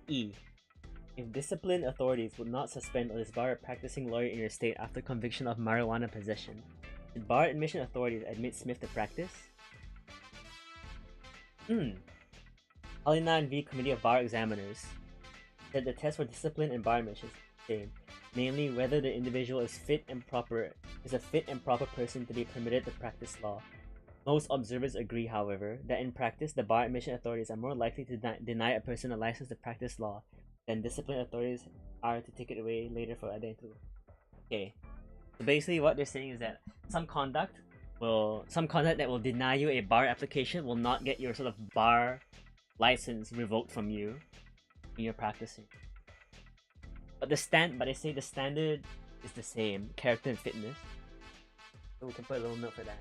E. If disciplined authorities would not suspend or disbar a practicing lawyer in your state after conviction of marijuana possession, did bar admission authorities admit Smith to practice? Alinan v. Committee of Bar Examiners said the test for discipline and bar admission is the same, namely whether the individual is a fit and proper person to be permitted to practice law. Most observers agree, however, that in practice, the bar admission authorities are more likely to deny a person a license to practice law than discipline authorities are to take it away later for identity. Okay, so basically what they're saying is that some conduct that will deny you a bar application will not get your sort of bar license revoked from you when you're practicing. But they say the standard is the same, character and fitness. So we can put a little note for that.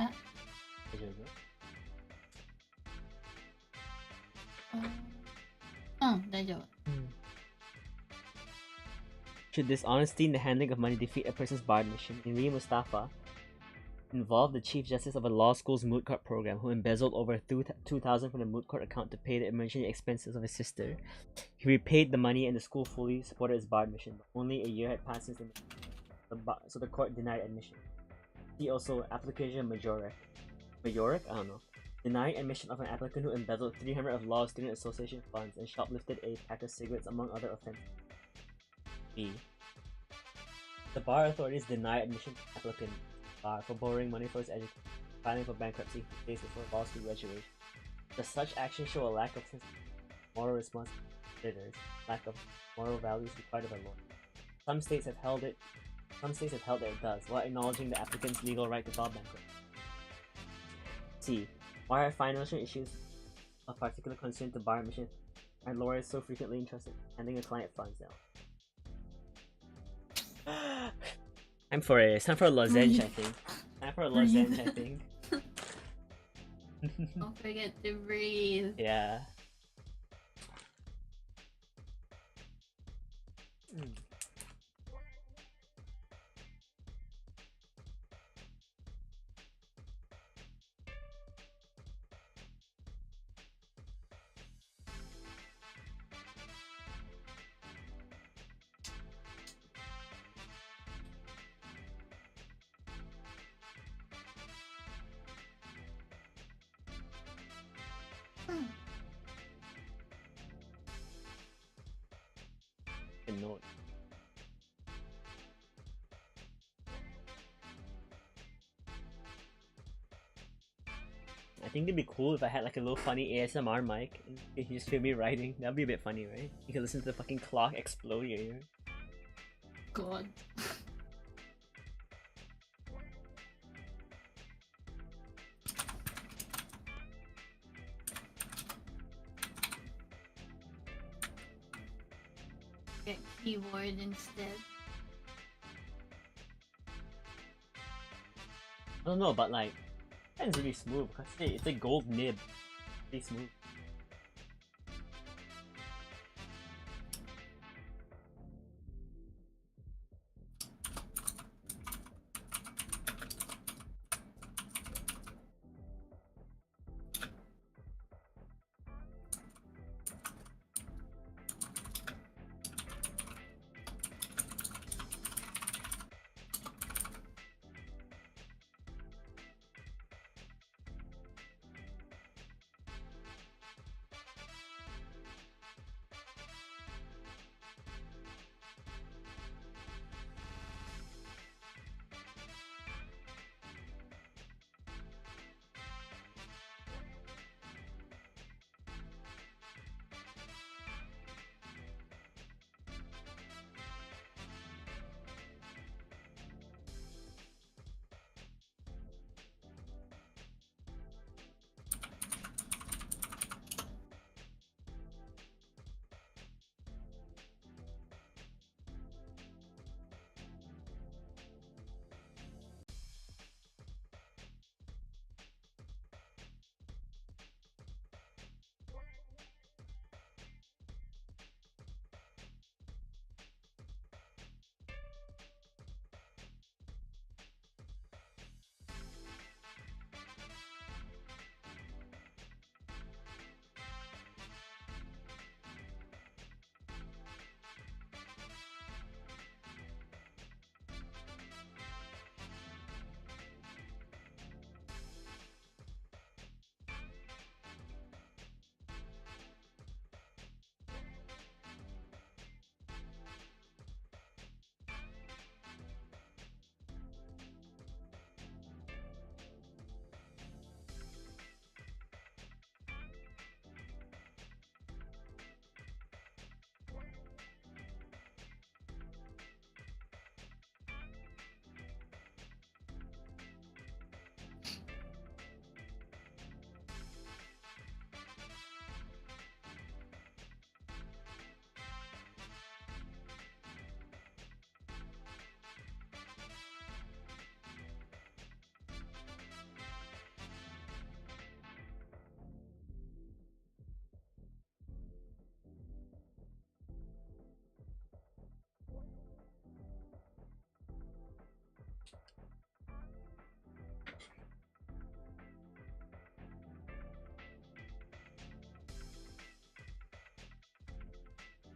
あ、大丈大丈夫。Should dishonesty in the handling of money defeat a person's bar admission? In Mustafa involved the chief justice of a law school's moot court program who embezzled over 2,000 from the moot court account to pay the emergency expenses of his sister. He repaid the money and the school fully supported his bar admission. Only a year had passed since so the court denied admission. See also application Majoric. Majoric? I don't know. Denying admission of an applicant who embezzled 300 of Law Student Association funds and shoplifted a pack of cigarettes among other offenses. B. The bar authorities deny admission to applicant bar for borrowing money for his education, filing for bankruptcy days before law school graduation. Does such action show a lack of moral responsibility, lack of moral values required of a lawyer? Some states have held that it does, while acknowledging the applicant's legal right to file bankruptcy. C. Why are financial issues of particular concern to bar admission and lawyers so frequently entrusted in handing a client funds now? Time for a lozenge, I think. Time for a lozenge, I think. Don't forget to breathe. Yeah. Note. I think it'd be cool if I had like a little funny ASMR mic and you just hear me writing. That'd be a bit funny, right? You can listen to the fucking clock explode in your ear. God. Get keyboard instead. I don't know, but like, pen's really smooth because it's a gold nib. Pretty smooth.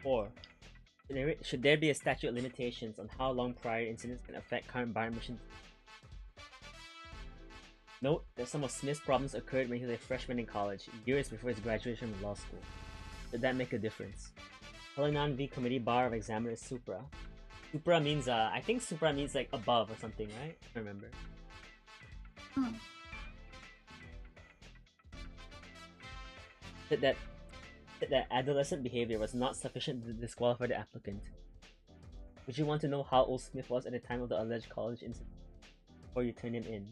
4. Should there be a statute of limitations on how long prior incidents can affect current bar admissions? Note that some of Smith's problems occurred when he was a freshman in college, years before his graduation from law school. Did that make a difference? Hallinan v. Committee Bar of Examiners Supra. Supra means, I think Supra means like above or something, right? I remember. That adolescent behavior was not sufficient to disqualify the applicant. Would you want to know how old Smith was at the time of the alleged college incident before you turn him in?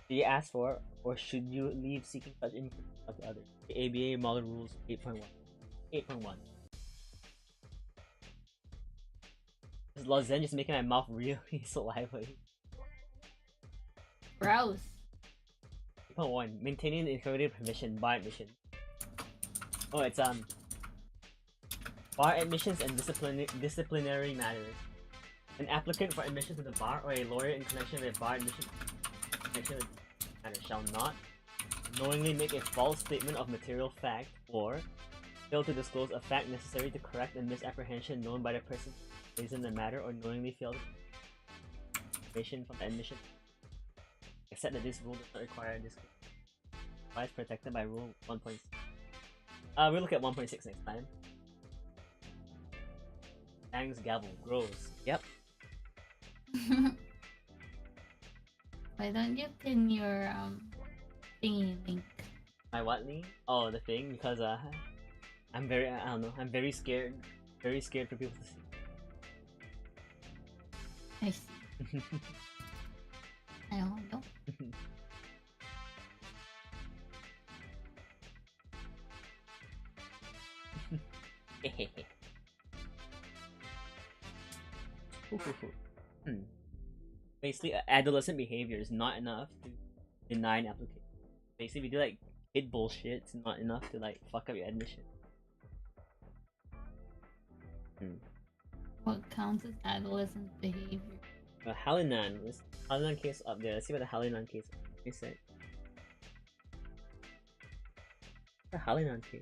Do you ask for, or should you leave seeking such information to others? The ABA Model Rules 8.1. 8.1. This lozenge is making my mouth really salivary. Gross. 8.1. Maintaining the integrity of permission, bar admission. Oh, it's bar admissions and disciplinary matters. An applicant for admission to the bar or a lawyer in connection with bar admission matter shall not knowingly make a false statement of material fact or fail to disclose a fact necessary to correct a misapprehension known by the person raising the matter, or knowingly fail information from the admission, except that this rule does not require disclosure. Why is protected by Rule 1.6. We'll look at 1.6 next time. Thanks, gavel grows. Yep. Why don't you pin your thingy link? My what link? Oh, the thing, because I'm very, I don't know, I'm very scared for people to see. I see. I don't know. Basically, adolescent behavior is not enough to deny an application. Basically, if you do like kid bullshit, it's not enough to like fuck up your admission. What counts as adolescent behavior? Hallinan. Hallinan case up there. Let's see what the Hallinan case is. The Hallinan case.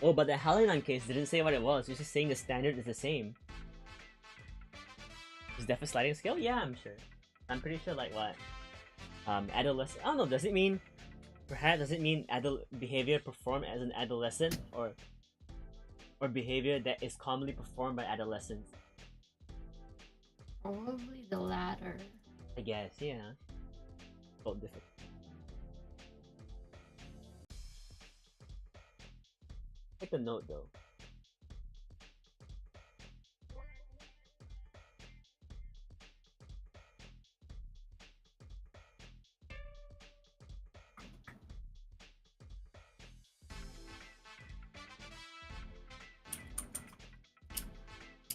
Oh, but the Hallinan case didn't say what it was. It's just saying the standard is the same. Is deaf a sliding scale? Yeah, I'm sure. I'm pretty sure, like, what? Adolescent. I don't know, does it mean. Perhaps does it mean behavior performed as an adolescent? Or behavior that is commonly performed by adolescents? Probably the latter. I guess, yeah. Both different. Take a note though.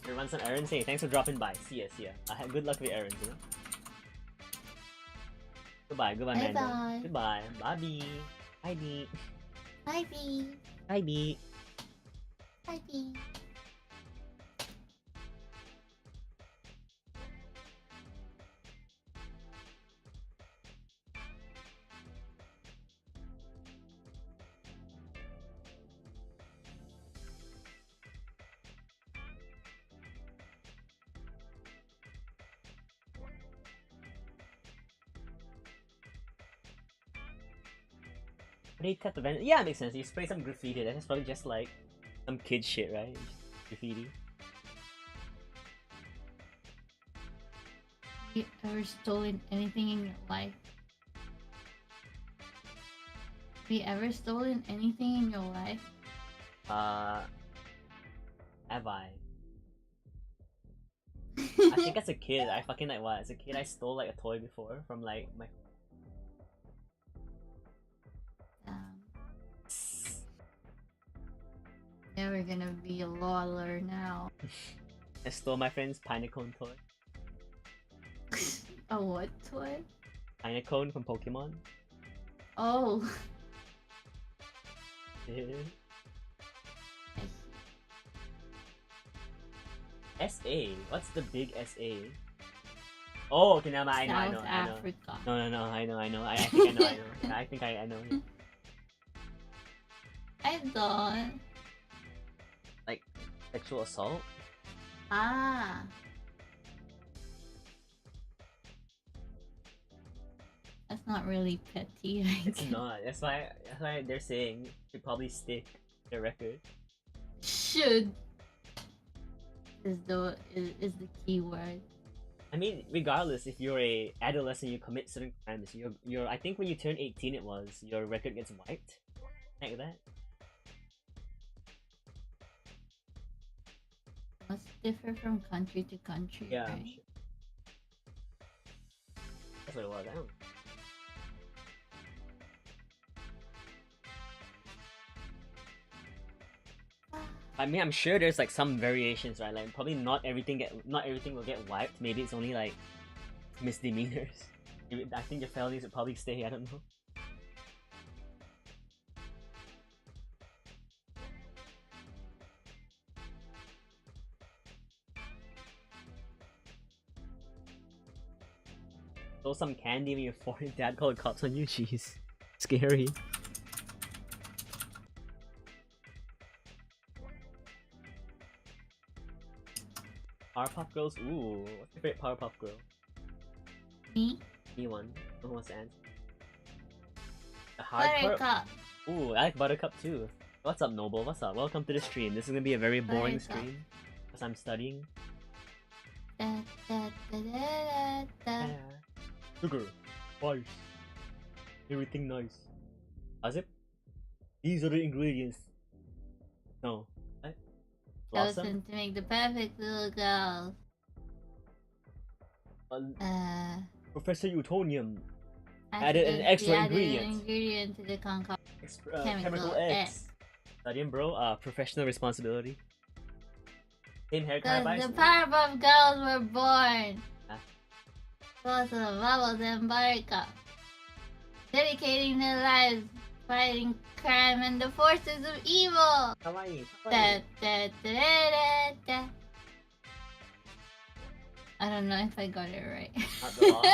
Gonna run some errands. Hey, thanks for dropping by. See ya, see ya. Good luck with your errands, you know? Goodbye, Bye Mando. bye. Goodbye. Bye, B. Bye, B. Bye, B. Bye, B. Bye, B. What do you cut the vendor? Yeah, it makes sense. You spray some graffiti. That's probably just like some kid shit, right? Graffiti. Have you ever stolen anything in your life? Have you ever stolen anything in your life? Have I? I think as a kid, I fucking like what? As a kid, I stole like a toy before from like my. Never gonna be a lawyer now. I stole my friend's Pinecone toy. A what toy? Pinecone from Pokemon. Oh. SA? What's the big SA? Oh, okay, now I know. South Africa. No, I know. I think I know. Yeah, I think I know. Yeah. I don't. Like sexual assault. Ah. That's not really petty. I It's guess. not. That's why they're saying should probably stick the record. Should is the key word. I mean, regardless, if you're a adolescent, you commit certain crimes. You're. I think when you turn 18, your record gets wiped, like that. Must differ from country to country. Yeah, right? I'm sure. That's what it was. I don't. I mean, I'm sure there's like some variations, right? Like probably not everything will get wiped. Maybe it's only like misdemeanors. I think your felonies would probably stay. I don't know. Throw some candy when you're 4 and dad called cops on you. Jeez, scary. Powerpuff Girls? Ooh, what's your favorite Powerpuff Girl? Me? Me one. No one wants to answer. The hardcore? Buttercup. Ooh, I like Buttercup too. What's up, Noble? What's up? Welcome to the stream. This is gonna be a very boring Buttercup. stream because I'm studying. Da, da, da, da, da, da. Sugar, spice, everything nice. How's it? These are the ingredients. No. What? Blossom? Chosen to make the perfect little girl. Professor Utonium Added an extra added ingredient. An ingredient to the concoction. Chemical X. Studying, bro. Professional responsibility. Same haircut, Because the Powerpuff Girls were born. Ah. Both of Bubbles and Buttercup. Dedicating their lives fighting crime and the forces of evil. Kawaii. Da, da, da, da, da. I don't know if I got it right.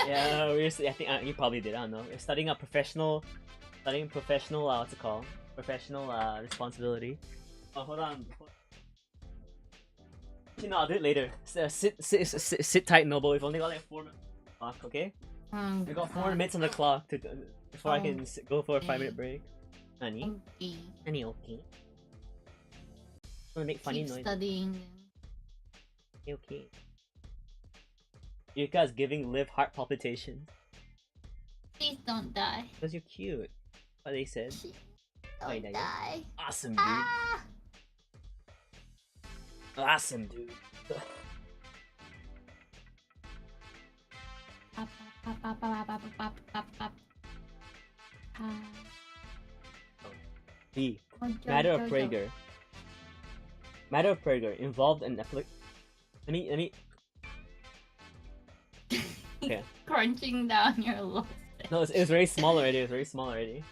Yeah, I think you probably did. I don't know. You're studying professional. What's it called? Professional responsibility. Oh, hold on. You know, I'll do it later. Sit tight, Noble. We've only got like 4 minutes on the clock, okay? We got 4 minutes on the clock before I can go for a 5-minute break. Honey, Okay. honey, okay. I'm gonna make funny Keep noises. studying. Okay. Yuka's giving Liv heart palpitations. Please don't die. Because you're cute. What they said. Don't yeah. die. Awesome, dude. Ah! Awesome, dude. Pop, pop, pop, pop, pop, pop, pop, pop. B. Oh, Matter of Prager. Matter of Prager involved in Let me. Okay. Crunching down your lip. No, it was very small already.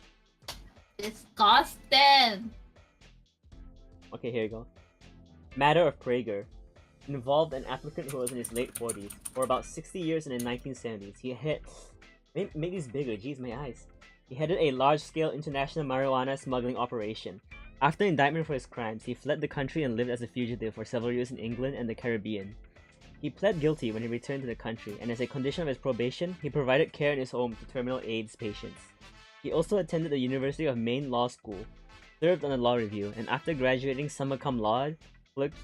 Disgusting. Okay, here you go. Matter of Prager involved an applicant who was in his late 40s, for about 60 years in the 1970s. He had make these bigger. Jeez, my eyes. He headed a large-scale international marijuana smuggling operation. After indictment for his crimes, he fled the country and lived as a fugitive for several years in England and the Caribbean. He pled guilty when he returned to the country, and as a condition of his probation, he provided care in his home to terminal AIDS patients. He also attended the University of Maine Law School, served on a law review, and after graduating summa cum laude, looked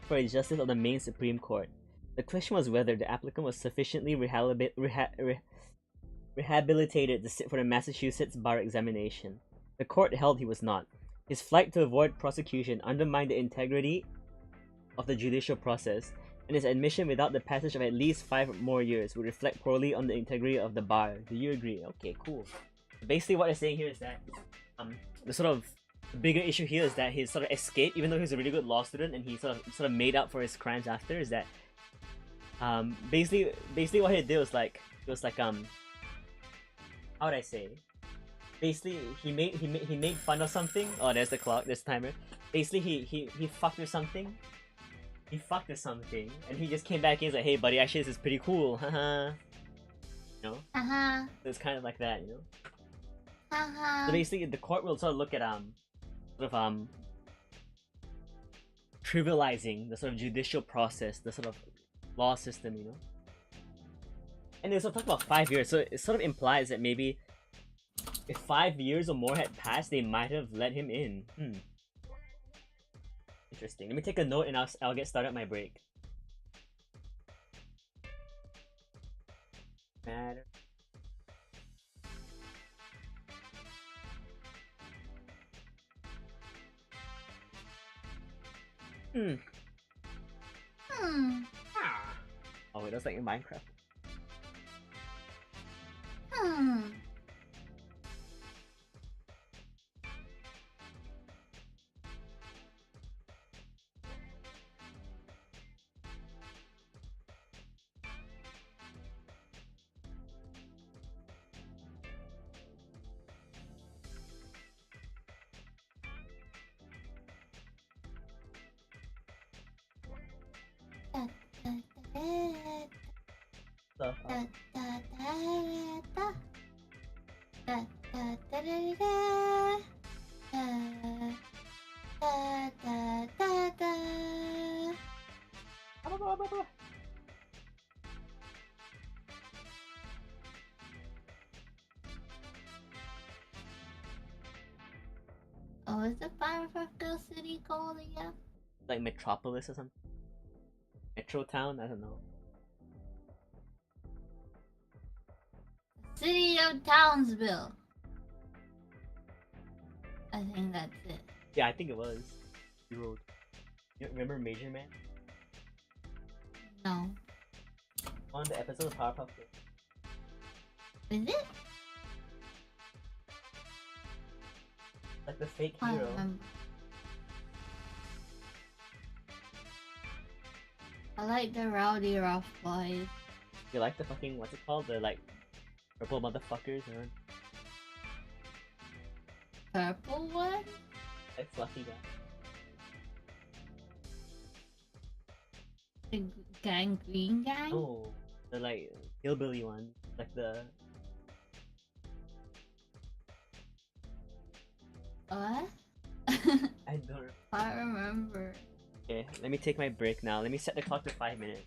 for a justice of the Maine Supreme Court. The question was whether the applicant was sufficiently rehabilitated to sit for the Massachusetts bar examination. The court held he was not. His flight to avoid prosecution undermined the integrity of the judicial process, and his admission without the passage of at least 5 more years would reflect poorly on the integrity of the bar. Do you agree? Okay, cool. Basically what they're saying here is that the bigger issue here is that he sort of escaped, even though he was a really good law student, and he sort of made up for his crimes after. Is that basically what he did was how would I say? Basically, he made fun of something. Oh, there's the clock. There's the timer. Basically, he fucked with something, he fucked with something, and he just came back in and was like, hey buddy, actually this is pretty cool, haha. You know? Haha. So it's kind of like that, you know? Haha. So basically the court will sort of look at sort of trivializing the sort of judicial process, the sort of law system, you know? And they sort of talk about 5 years, so it sort of implies that maybe if 5 years or more had passed, they might have let him in. Interesting. Let me take a note and I'll get started on my break. Matter. Oh wait, that's like in Minecraft. So, Oh, is the Firefly City called again? like Metropolis or something? Metro Town? I don't know. City of Townsville. I think that's it. Yeah, I think it was. You remember Major Man? No. On the episode of Powerpuff Girls. Is it? Like the fake I hero. remember. I like the Rowdy Rough Boys. You like the fucking, what's it called? The like purple motherfuckers, man. Purple one? That fluffy guy. The Green Gang? Oh, the like hillbilly one. Like the What? I don't I remember. Okay, let me take my break now. Let me set the clock to 5 minutes.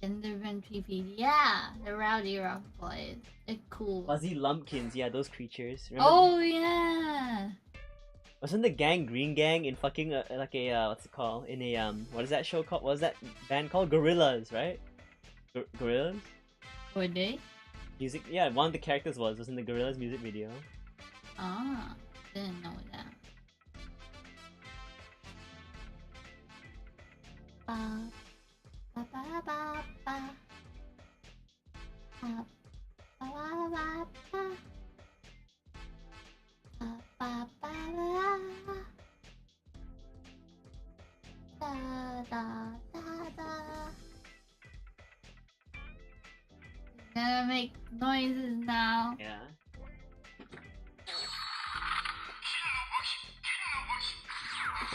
Enderman PP. Yeah, the Rowdy Rough Boys. They're cool. Fuzzy lumpkins, yeah, those creatures. Remember? Oh yeah. Wasn't the gang Green Gang in fucking like a what's it called? In a what is that show called? What was that band called? Gorillas, right? Gorillas? Were they? Music, yeah, one of the characters was in the Gorillas music video. Ah, didn't know that. Ba ba ba ba ba. Ba ba ba ba ba. Ba ba ba ba. Da da da da. Gonna make noises now. Yeah.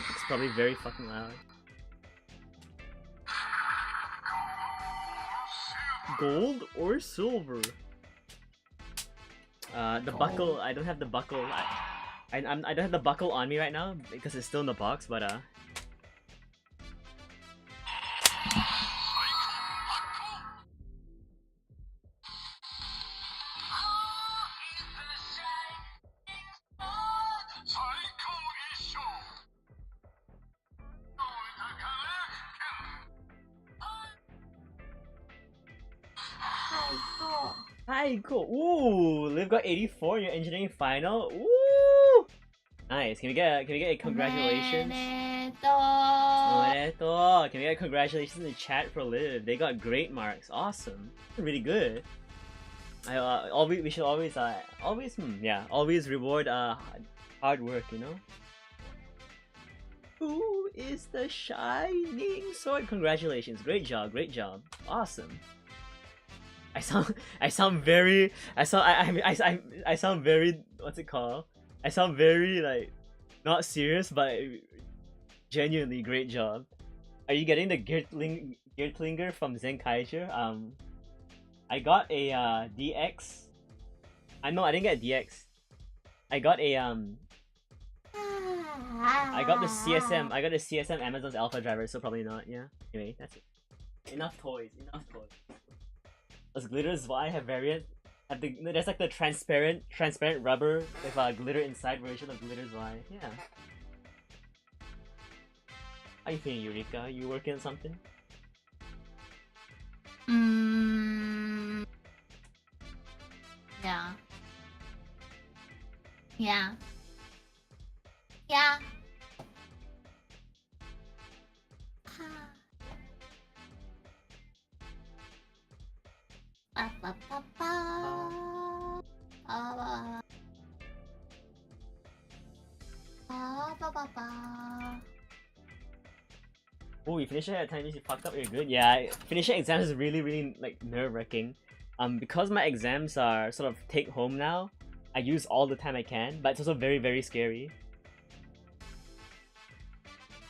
It's probably very fucking loud. Gold or silver? The buckle. I don't have the buckle. I don't have the buckle on me right now because it's still in the box. But hi, cool. Ooh, Liv got 84 in your engineering final. Ooh, nice. Can we get a congratulations? Moneto. Can we get congratulations in the chat for Liv? They got great marks. Awesome. Really good. We should always always reward hard work, you know. Who is the shining sword? Congratulations. Great job. Awesome. I sound very what's it called? I sound very like not serious but Genuinely great job. Are you getting the Geertlinger from Zenkaiser? I got a DX. I know I didn't get a DX. I got a I got the CSM. I got the CSM Amazon's Alpha driver, so probably not. Yeah. Anyway, that's it. Enough toys. Enough toys. Does glitter Zwei have variant? There's like the transparent rubber with glitter inside version of glitter Zwei. Yeah. How you feeling, Eureka? You working on something? Yeah. Yeah. Yeah. Ba, ba, ba, ba. Ba, ba, ba, ba. Oh, you finished it at time means you fucked up. You're good. Yeah, finishing exams is really like nerve-wracking. Because my exams are sort of take home now, I use all the time I can, but it's also very scary.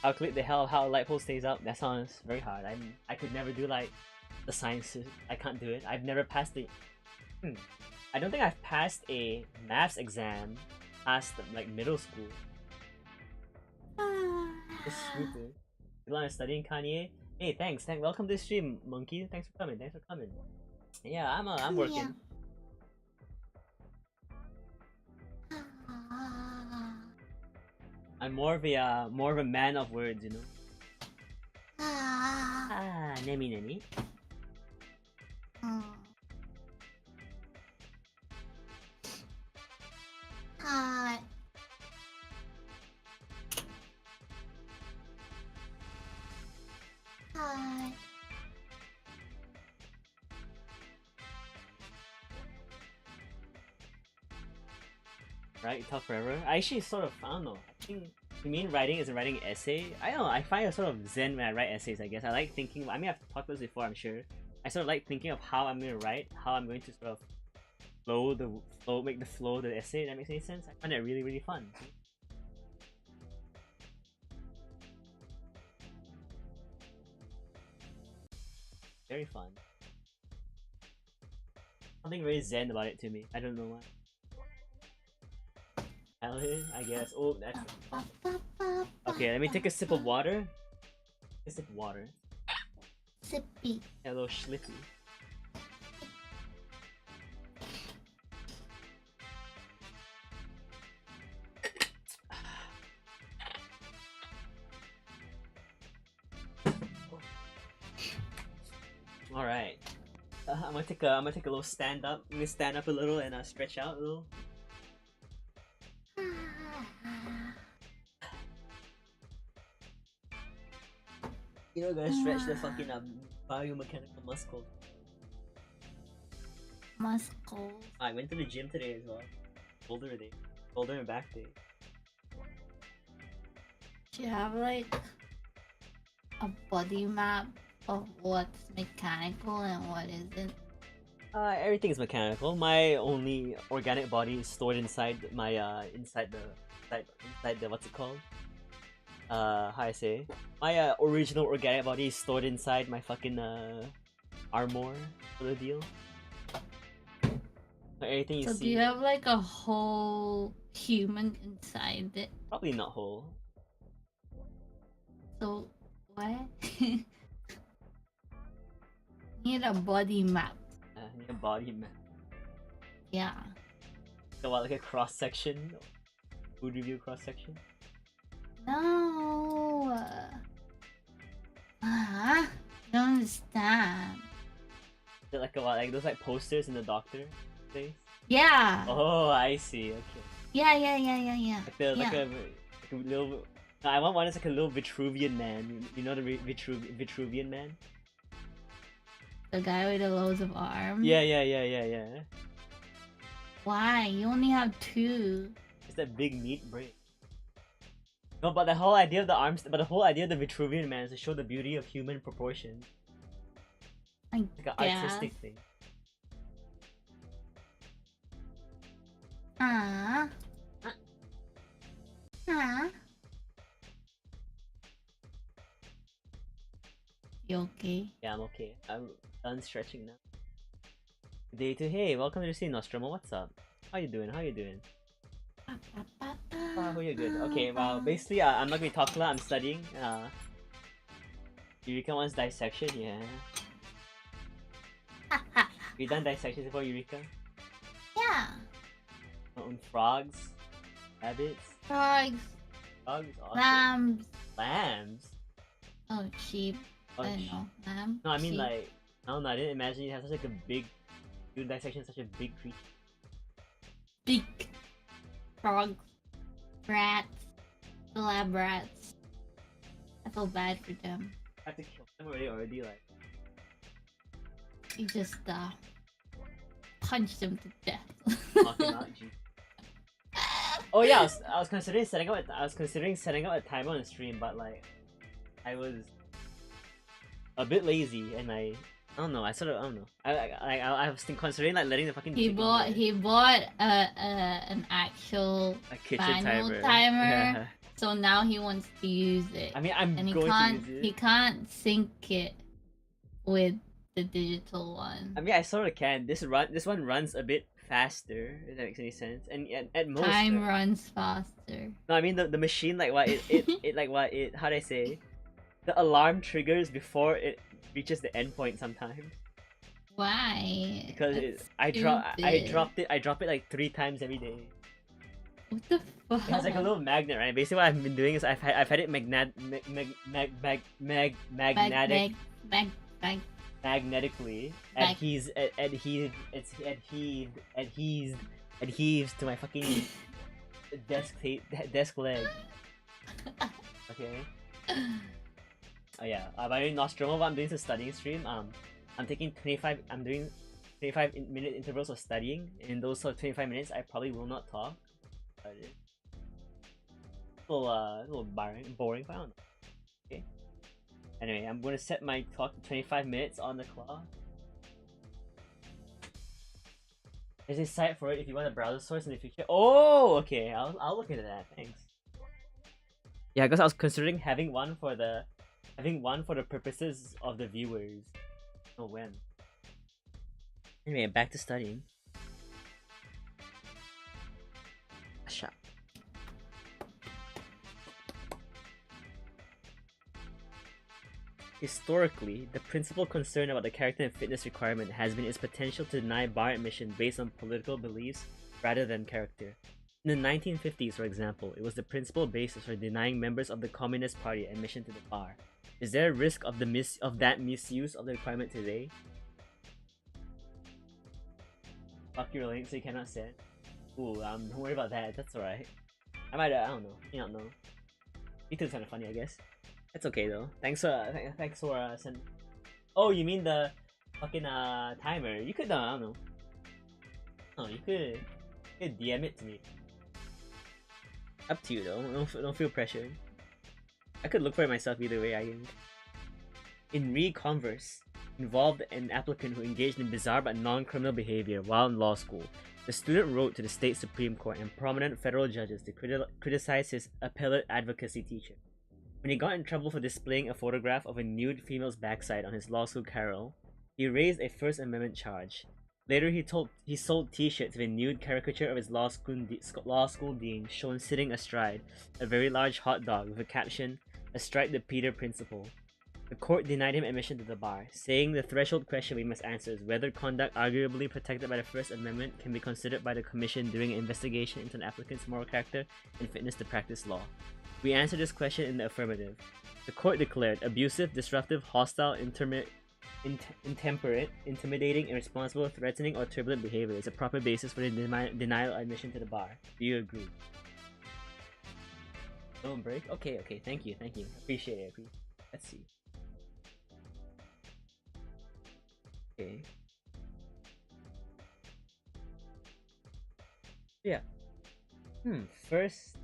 Calculate the hell of how a light pole stays up. That sounds very hard. I could never do like the sciences. I can't do it. I've never passed the. I don't think I've passed a maths exam past like middle school. It's stupid. You want to studying Kanye? Hey, thanks. Welcome to the stream, Monkey. Thanks for coming. Yeah, I'm working. I'm more of a man of words, you know. Nemi. Right, you talk forever. I actually sort of, I don't know. I think you mean writing is writing an essay. I don't know. I find it sort of zen when I write essays. I guess I like thinking. I mean, I've talked about this before. I'm sure. I sort of like thinking of how I'm going to write, how I'm going to sort of make the flow of the essay. That makes any sense. I find it really fun. Very fun. Something very zen about it to me. I don't know why. I guess. Oh, that's. Okay, let me take a sip of water. A sip of water. Sippy. Hello, Schlippy. All right. I'm gonna take a little stand up. I'm gonna stand up a little and stretch out a little. You know, gonna stretch the fucking biomechanical muscle. I went to the gym today as well. Shoulder day. Shoulder and back day. Do you have like a body map of what's mechanical and what isn't? Everything is mechanical. My only organic body is stored inside my inside the what's it called? How I say? My original organic body is stored inside my fucking armor for the deal. So everything you see. So do you have like a whole human inside it? Probably not whole. So what? Need a body map. I need a body map. Yeah. So what, like a cross section? Food review cross section? No. Don't understand. Is it like a what? Like those like posters in the doctor place? Yeah. Oh, I see. Okay. Yeah. Like a little. No, I want one that's like a little Vitruvian man. You know the Vitruvian man? The guy with the loads of arms? Yeah. Why? You only have 2. It's that big meat brain. No, but the whole idea of the arms, but the whole idea of the Vitruvian man is to show the beauty of human proportions. Like an artistic thing. You okay? Yeah, I'm okay. I'm done stretching now. Day 2. Hey, welcome to the scene, Nostromo. What's up? How you doing? How you doing? Oh, you're good. Okay, well, basically, I'm not gonna talk a lot. I'm studying. Eureka wants dissection. Yeah. You done dissections before, Eureka? Yeah. On frogs, rabbits, Frogs, awesome. lambs. Lambs. Oh, sheep. Oh, I don't know. Lamb. No, I mean sheep. like, I don't know. I didn't imagine you have such like a big, do dissection such a big creature. Big frogs, rats, lab rats. I feel bad for them. I have to kill them already. Like, You just punch them to death. knock them out. Geez. Oh yeah, I was considering setting up. Setting up a timer on the stream, but like, I was a bit lazy, and I don't know. I don't know. I was considering like letting the fucking. He bought an actual a kitchen manual timer. timer. Yeah. So now he wants to use it. I mean, I'm and going to use it. He can't sync it with the digital one. I mean, I sort of can. This one runs a bit faster. If that makes any sense. And at most Time runs faster. No, I mean the machine like what it like what it how do I say? The alarm triggers before it reaches the endpoint sometimes. Why? Because I drop it like 3 times every day. What the fuck? It has like a little magnet, right? Basically, what I've been doing is I've had it magnetically adheres to my fucking desk leg. Okay. Oh yeah. By the way, Nostromo, I'm doing some studying stream. I'm taking 25. I'm doing 25-minute intervals of studying. In those 25 minutes, I probably will not talk. A little boring, but I don't know. Okay. Anyway, I'm gonna set my talk to 25 minutes on the clock. There's a site for it if you want a browser source in the future. Oh, okay. I'll look into that. Thanks. Yeah, because I was considering having one for the purposes of the viewers. Oh, when? Anyway, back to studying. Shut. Historically, the principal concern about the character and fitness requirement has been its potential to deny bar admission based on political beliefs rather than character. In the 1950s, for example, it was the principal basis for denying members of the Communist Party admission to the bar. Is there a risk of that misuse of the requirement today? Fuck your link so you cannot send. Ooh, don't worry about that. That's alright. I don't know. You don't know. YouTube's kind of funny, I guess. That's okay though. Thanks for send. Oh, you mean the fucking timer? You could I don't know. Oh, you could DM it to me. Up to you though. Don't feel pressured. I could look for it myself either way. I think. In re-converse, involved an applicant who engaged in bizarre but non-criminal behavior while in law school. The student wrote to the state Supreme Court and prominent federal judges to criticize his appellate advocacy teacher. When he got in trouble for displaying a photograph of a nude female's backside on his law school carrel, he raised a First Amendment charge. Later, he sold T-shirts with a nude caricature of his law school dean shown sitting astride a very large hot dog with a caption, "Astride the Peter Principle." The court denied him admission to the bar, saying the threshold question we must answer is whether conduct arguably protected by the First Amendment can be considered by the Commission during an investigation into an applicant's moral character and fitness to practice law. We answered this question in the affirmative. The court declared abusive, disruptive, hostile, intemperate, intimidating, irresponsible, threatening, or turbulent behavior is a proper basis for the denial of admission to the bar. Do you agree? Don't break? Okay, thank you. Appreciate it. Let's see. Okay. Yeah. First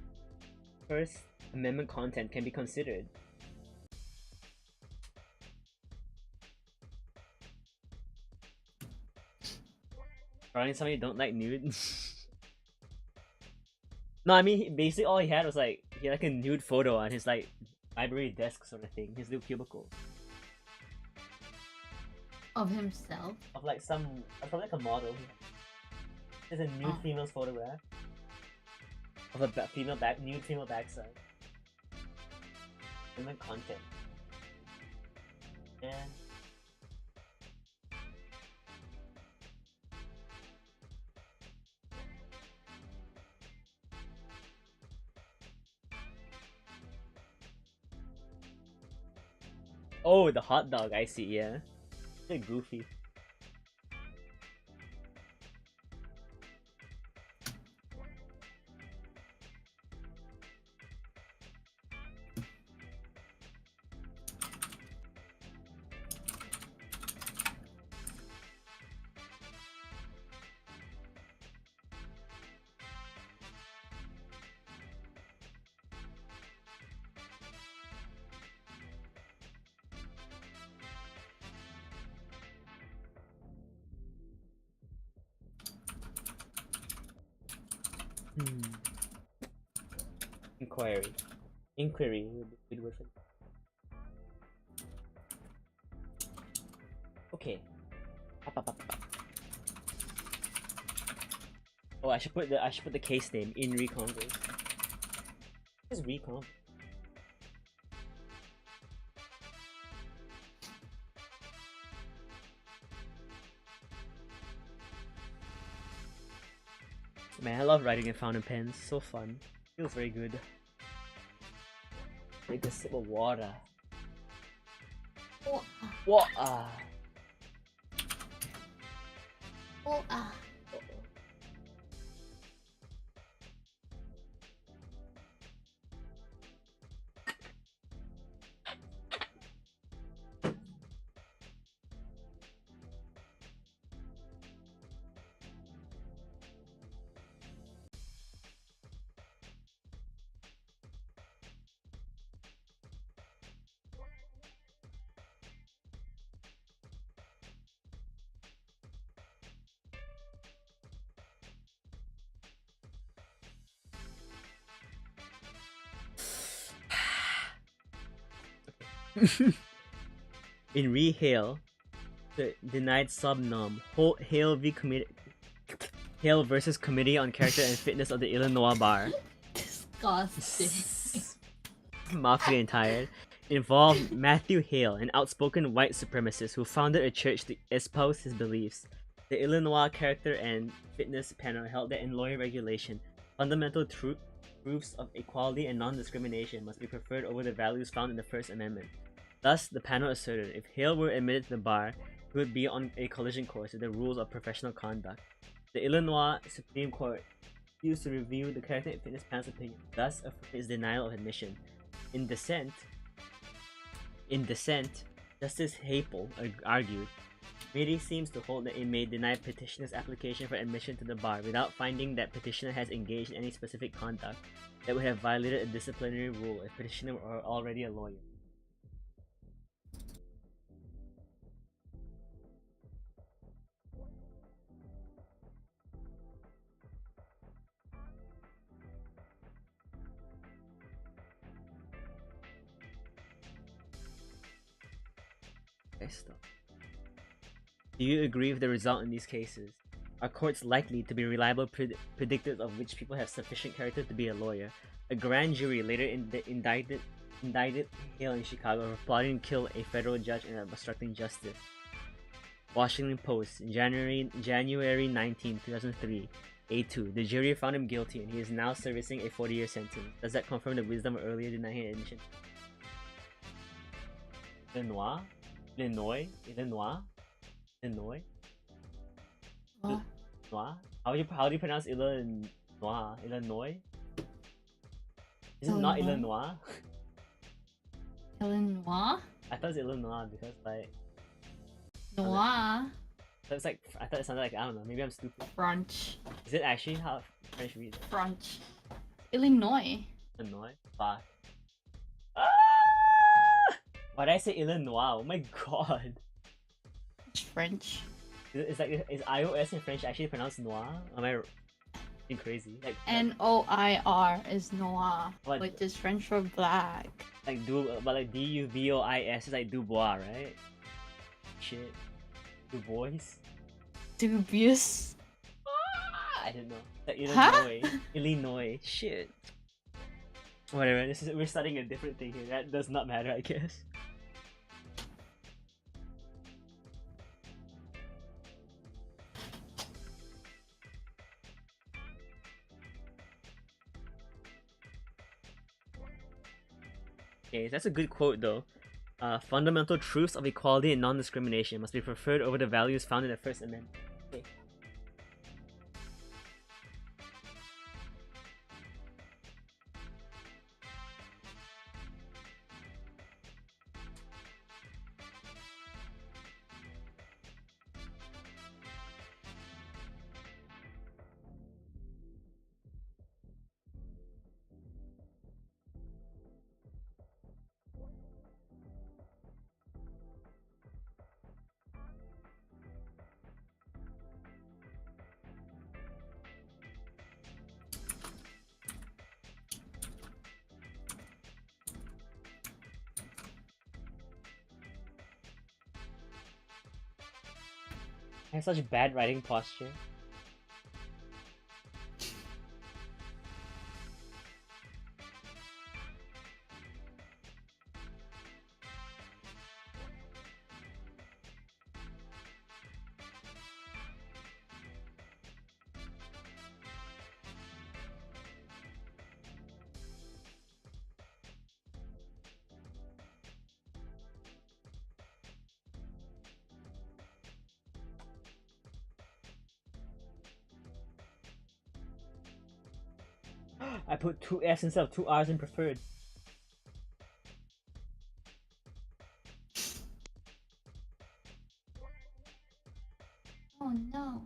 Amendment content can be considered. Probably somebody don't like nude. No, I mean basically all he had was he had a nude photo on his library desk sort of thing, his little cubicle. Of himself? Of like probably like a model. There's a nude Oh. female's photograph of a nude female backside. And then content. And oh, the hot dog, I see, yeah. It's a bit goofy. Inquiry would be a good word for it. Okay. Oh, I should put the case name in Reconverse. What is Reconverse? Man, I love writing in fountain pens. So fun. Feels very good. Take a sip of water. Oh, Water. oh, In Re-Hale, the denied sub-nom, Hale v. Hale versus Committee on Character and Fitness of the Illinois Bar. disgusting. Mafia and tired. Involved Matthew Hale, an outspoken white supremacist who founded a church to espouse his beliefs. The Illinois Character and Fitness panel held that in lawyer regulation, fundamental truths of equality and non-discrimination must be preferred over the values found in the First Amendment. Thus, the panel asserted if Hale were admitted to the bar, he would be on a collision course with the rules of professional conduct. The Illinois Supreme Court refused to review the Character and Fitness panel's opinion, thus affirming its denial of admission. In dissent, Justice Hapel argued, committee seems to hold that it may deny petitioner's application for admission to the bar without finding that petitioner has engaged in any specific conduct that would have violated a disciplinary rule if petitioner were already a lawyer. Do you agree with the result in these cases? Are courts likely to be reliable predictors of which people have sufficient character to be a lawyer? A grand jury later indicted Hale in Chicago for plotting to kill a federal judge and obstructing justice. Washington Post, January 19, 2003. A2. The jury found him guilty and he is now servicing a 40-year sentence. Does that confirm the wisdom of earlier denying admission? Illinois? What? Illinois? How do you pronounce Illinois? Illinois? Is it not Illinois? Illinois? Illinois? I thought it was Illinois because like Noir? it's like I thought it sounded like I don't know, maybe I'm stupid. French. Is it actually how French reads? French. Illinois. Illinois? Fuck. Ah! Why did I say Illinois? Oh my god. It's French. Is iOS in French actually pronounced noir? Am I being crazy? Like Noir is noir, What? which is French for black. but like Dubois is like Dubois, right? Shit. Du Bois? Dubious. I don't know. Huh? Illinois. Shit. Whatever. We're studying a different thing here. That does not matter, I guess. Okay, that's a good quote though. Fundamental truths of equality and non-discrimination must be preferred over the values found in the First Amendment. Okay. I have such bad writing posture. I put 2 S instead of 2 R's in preferred. Oh no.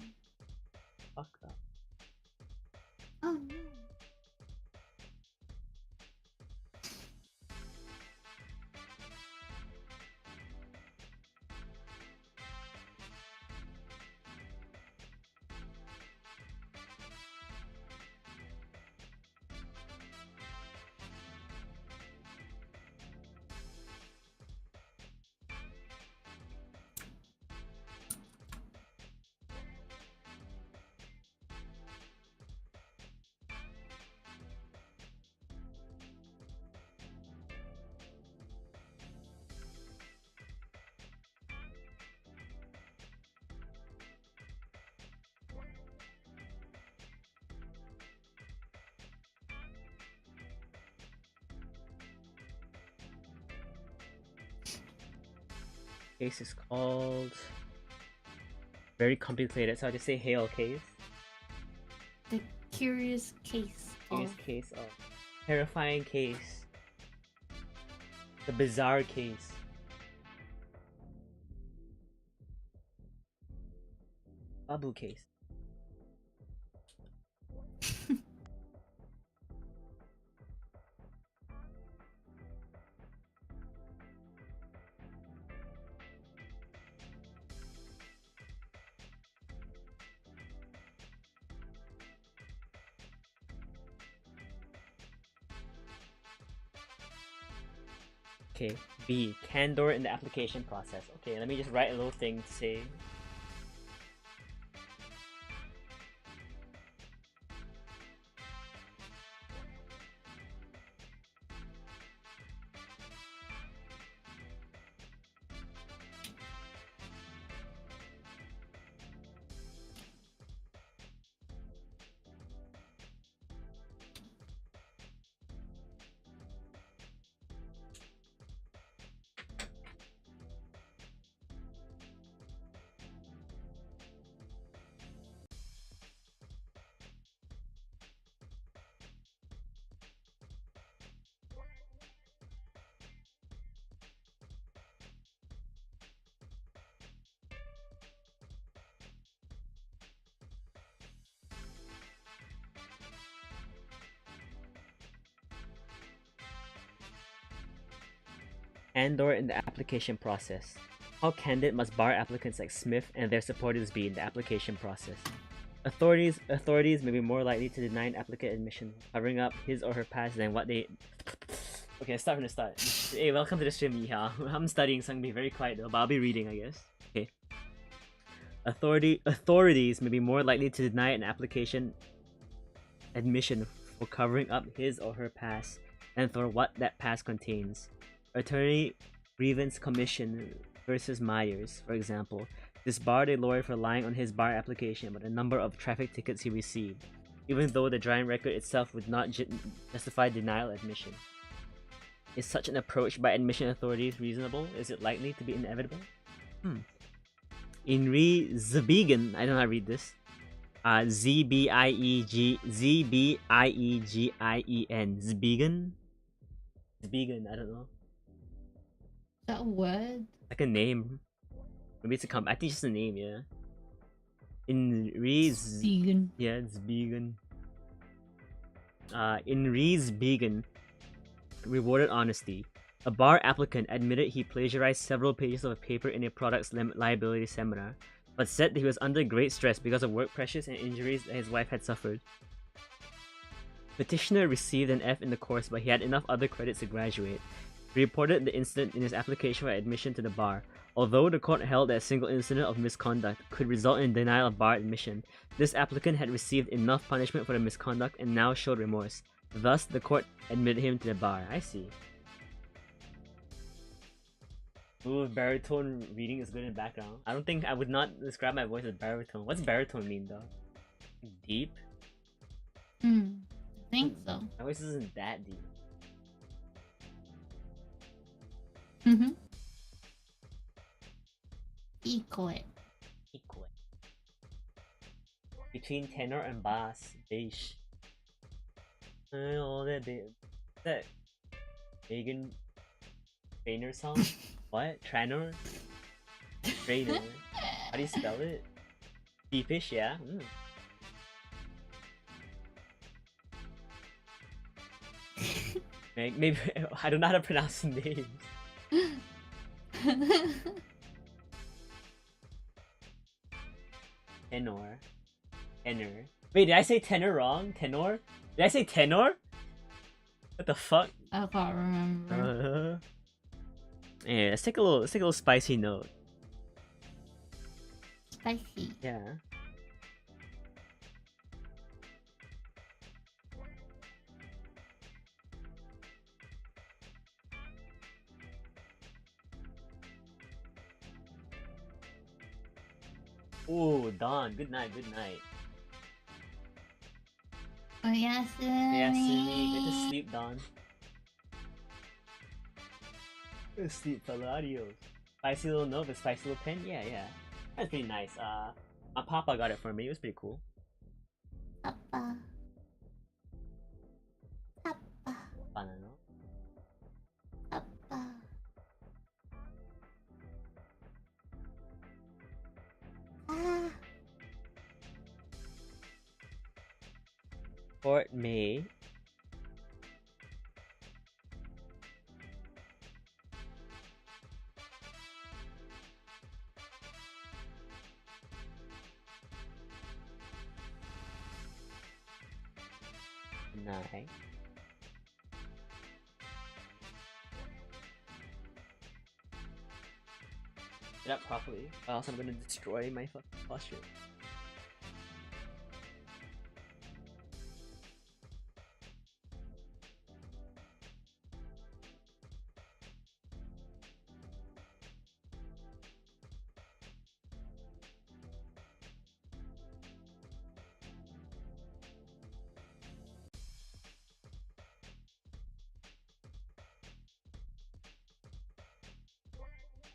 Fuck that. Oh no. Case is called very complicated, so I just say hail case. The curious case. Curious case of terrifying case. The bizarre case. Babu case. Okay, B. Candor in the application process. Okay, let me just write a little thing to say. Candor in the application process. How candid must bar applicants like Smith and their supporters be in the application process? Authorities may be more likely to deny an applicant admission, covering up his or her past than what they... Okay, start from the start. Hey, welcome to the stream, Miha. I'm studying, so I'm gonna be very quiet though, but I'll be reading, I guess. Okay. Authorities may be more likely to deny an application admission for covering up his or her past than for what that past contains. Attorney Grievance Commission versus Myers, for example, disbarred a lawyer for lying on his bar application about the number of traffic tickets he received, even though the driving record itself would not justify denial admission. Is such an approach by admission authorities reasonable? Is it likely to be inevitable? In Zbiegen, I don't know how to read this. Zbiegien. Zbiegen, I don't know. Is that a word? Like a name. Maybe it's a I think it's just a name, yeah. In Vegan. Yeah, Zbiegen. In Zbiegen, rewarded honesty. A bar applicant admitted he plagiarized several pages of paper in a products liability seminar, but said that he was under great stress because of work pressures and injuries that his wife had suffered. Petitioner received an F in the course, but he had enough other credits to graduate. He reported the incident in his application for admission to the bar. Although the court held that a single incident of misconduct could result in denial of bar admission, this applicant had received enough punishment for the misconduct and now showed remorse. Thus, the court admitted him to the bar. I see. Ooh, baritone reading is good in background. I would not describe my voice as baritone. What's baritone mean though? Deep? I think so. My voice isn't that deep. Equal. Between tenor and bass. Bass. Oh, that Megan Trainer song? What? Trainer? Trainer? How do you spell it? Deepish, yeah? Maybe I don't know how to pronounce the names. Tenor. Wait, did I say tenor wrong? Tenor? Did I say tenor? What the fuck? I can't remember. Yeah, let's take a little spicy note. Spicy. Yeah. Oh, Dawn. Good night. Oyasumi. Good to sleep, Dawn. Good to sleep, fella. Adios. Spicy little note, a spicy little pen. Yeah. That's pretty nice. My papa got it for me. It was pretty cool. Papa. Banana. Papa. Fort May. Nine. Get up properly, or else I'm gonna destroy my posture.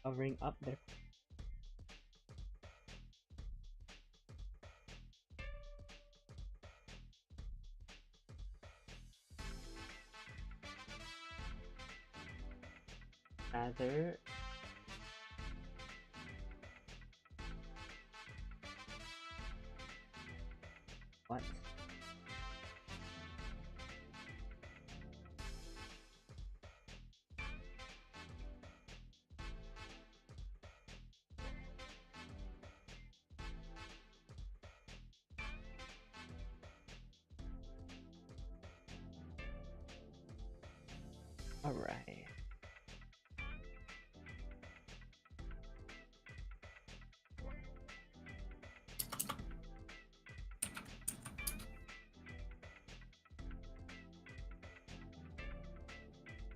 Covering up there. Rather. What? Alright.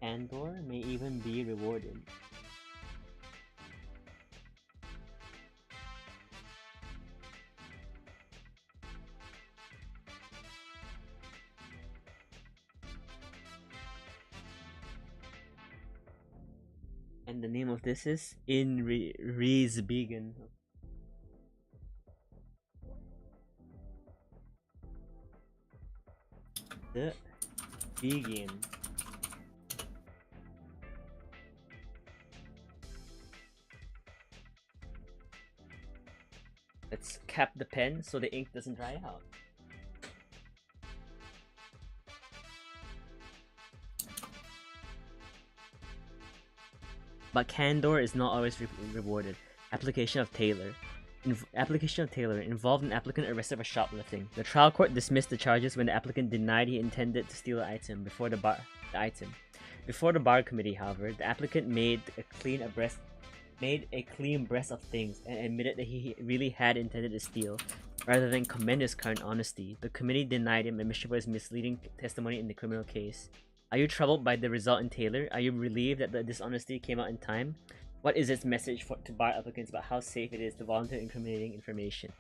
Candor may even be rewarded. And the name of this is In Riesbiegen. The Vegan. Let's cap the pen so the ink doesn't dry out. But candor is not always rewarded. Application of Taylor. Application of Taylor involved an applicant arrested for shoplifting. The trial court dismissed the charges when the applicant denied he intended to steal the item before the bar committee. However, the applicant made a clean breast of things and admitted that he really had intended to steal, rather than commend his current honesty. The committee denied him admission for his misleading testimony in the criminal case. Are you troubled by the result in Taylor? Are you relieved that the dishonesty came out in time? What is its message to bar applicants about how safe it is to volunteer incriminating information?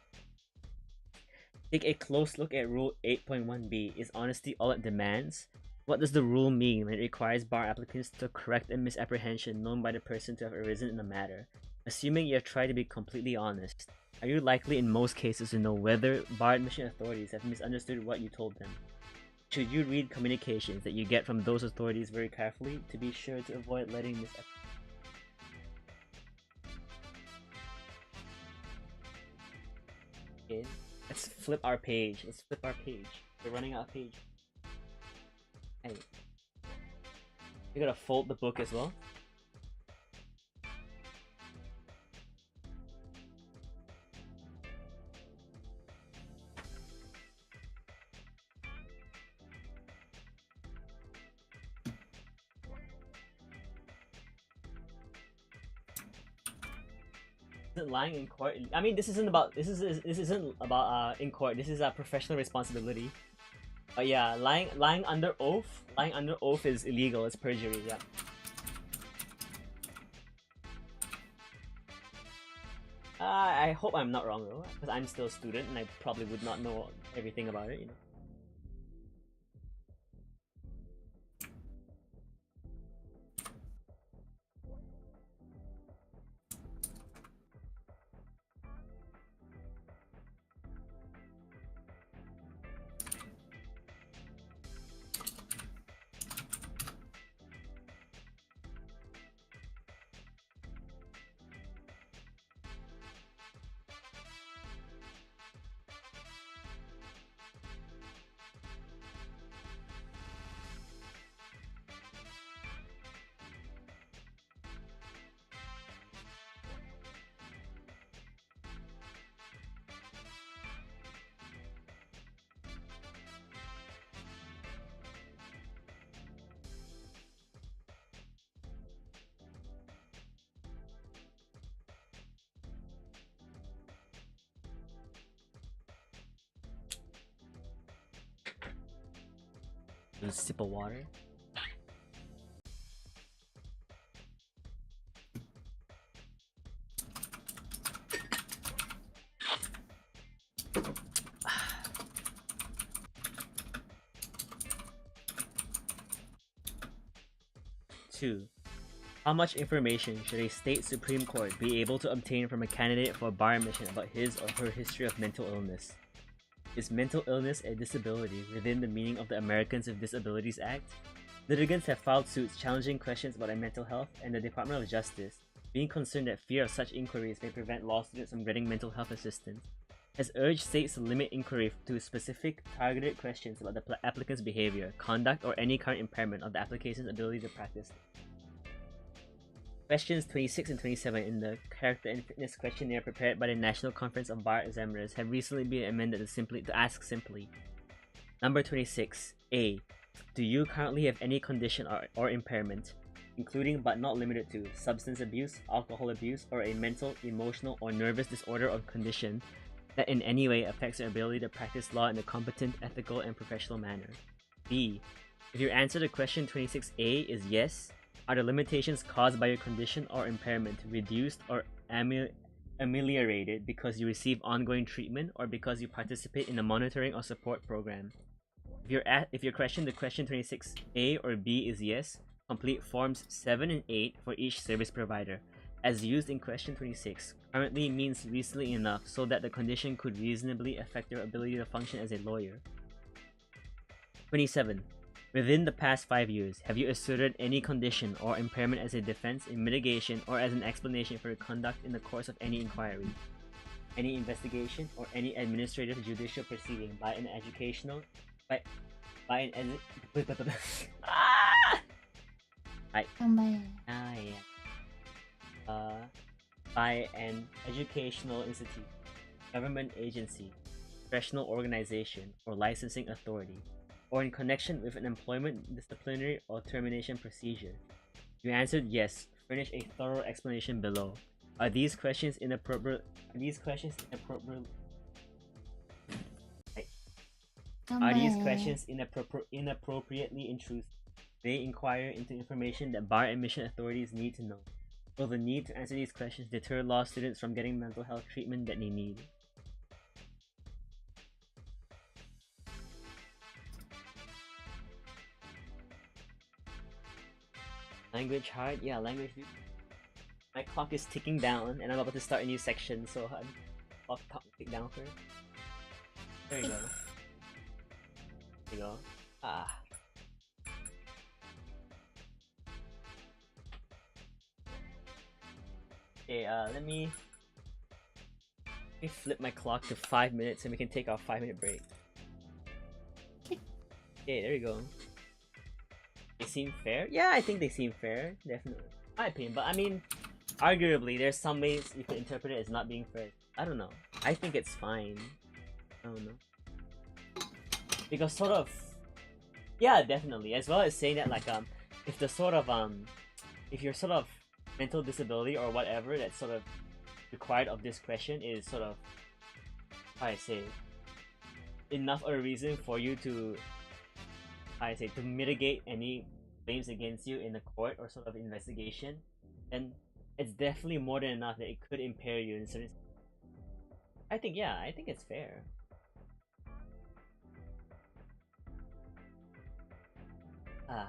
Take a close look at Rule 8.1b. Is honesty all it demands? What does the rule mean when it requires bar applicants to correct a misapprehension known by the person to have arisen in the matter? Assuming you have tried to be completely honest, are you likely in most cases to know whether bar admission authorities have misunderstood what you told them? Should you read communications that you get from those authorities very carefully to be sure to avoid letting misapprehension? Okay, let's flip our page. We're running out of page. Hey, you gotta fold the book as well. Isn't lying in court? I mean, this isn't about in court. This is a professional responsibility. But yeah, lying under oath is illegal. It's perjury. Yeah. I hope I'm not wrong though, because I'm still a student and I probably would not know everything about it. You know. A sip of water. Two. How much information should a state Supreme Court be able to obtain from a candidate for bar admission about his or her history of mental illness? Is mental illness a disability within the meaning of the Americans with Disabilities Act? Litigants have filed suits challenging questions about their mental health, and the Department of Justice, being concerned that fear of such inquiries may prevent law students from getting mental health assistance, has urged states to limit inquiry to specific, targeted questions about the applicant's behavior, conduct, or any current impairment of the application's ability to practice. Questions 26 and 27 in the Character and Fitness Questionnaire prepared by the National Conference of Bar Examiners have recently been amended to ask simply. Number 26. A. Do you currently have any condition or impairment, including but not limited to substance abuse, alcohol abuse, or a mental, emotional, or nervous disorder or condition that in any way affects your ability to practice law in a competent, ethical, and professional manner? B. If your answer to question 26A is yes, are the limitations caused by your condition or impairment reduced or ameliorated because you receive ongoing treatment or because you participate in a monitoring or support program? If your question to question 26A or B is yes, complete forms 7 and 8 for each service provider. As used in question 26, currently means recently enough so that the condition could reasonably affect your ability to function as a lawyer. 27. Within the past 5 years, have you asserted any condition or impairment as a defense, in mitigation, or as an explanation for your conduct in the course of any inquiry, any investigation, or any administrative judicial proceeding by an educational by an by an educational institute, government agency, professional organization, or licensing authority, or in connection with an employment, disciplinary, or termination procedure? You answered yes. Furnish a thorough explanation below. Are these questions inappropriate? Are these questions inappropriately intrusive? They inquire into information that bar admission authorities need to know. Will the need to answer these questions deter law students from getting mental health treatment that they need? Language hard? Yeah, language. My clock is ticking down, and I'm about to start a new section, so I'll tick down first. There you go. There you go. Okay, let me flip my clock to 5 minutes and we can take our 5-minute break. Okay, there you go. They seem fair? Yeah, I think they seem fair, definitely. My opinion, but I mean, arguably, there's some ways you could interpret it as not being fair. I don't know. I think it's fine. I don't know. Because sort of, yeah, definitely. As well as saying that like if the sort of if your sort of mental disability or whatever that's sort of required of this question is sort of, how I say, enough of a reason for you to, how I say, to mitigate any claims against you in the court or sort of investigation, then it's definitely more than enough that it could impair you in certain. I think, yeah, I think it's fair.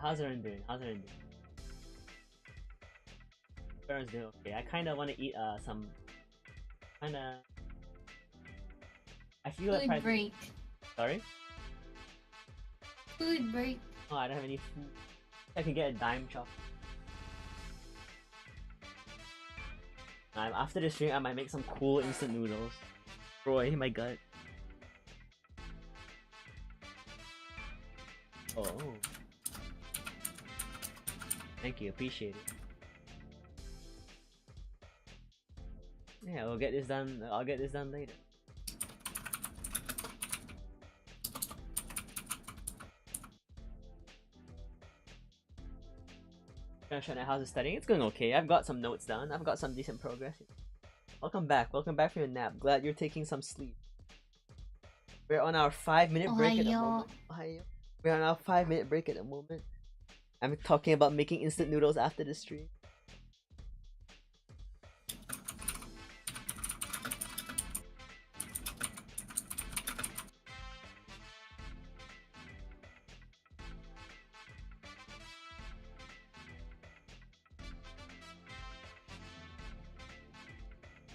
How's everyone doing? How's everyone doing? Everyone's doing okay. I kind of want to eat some. I feel like. Food break. Sorry. Food break. Oh, I don't have any food. I can get a dime chop. After the stream, I might make some cool instant noodles. Roy, my gut. Oh. Thank you, appreciate it. Yeah, we'll get this done. I'll get this done later. How's it studying? It's going okay. I've got some notes done. I've got some decent progress. Welcome back. Welcome back from your nap. Glad you're taking some sleep. We're on our 5-minute break at the moment. We're on our 5-minute break at the moment. I'm talking about making instant noodles after the stream.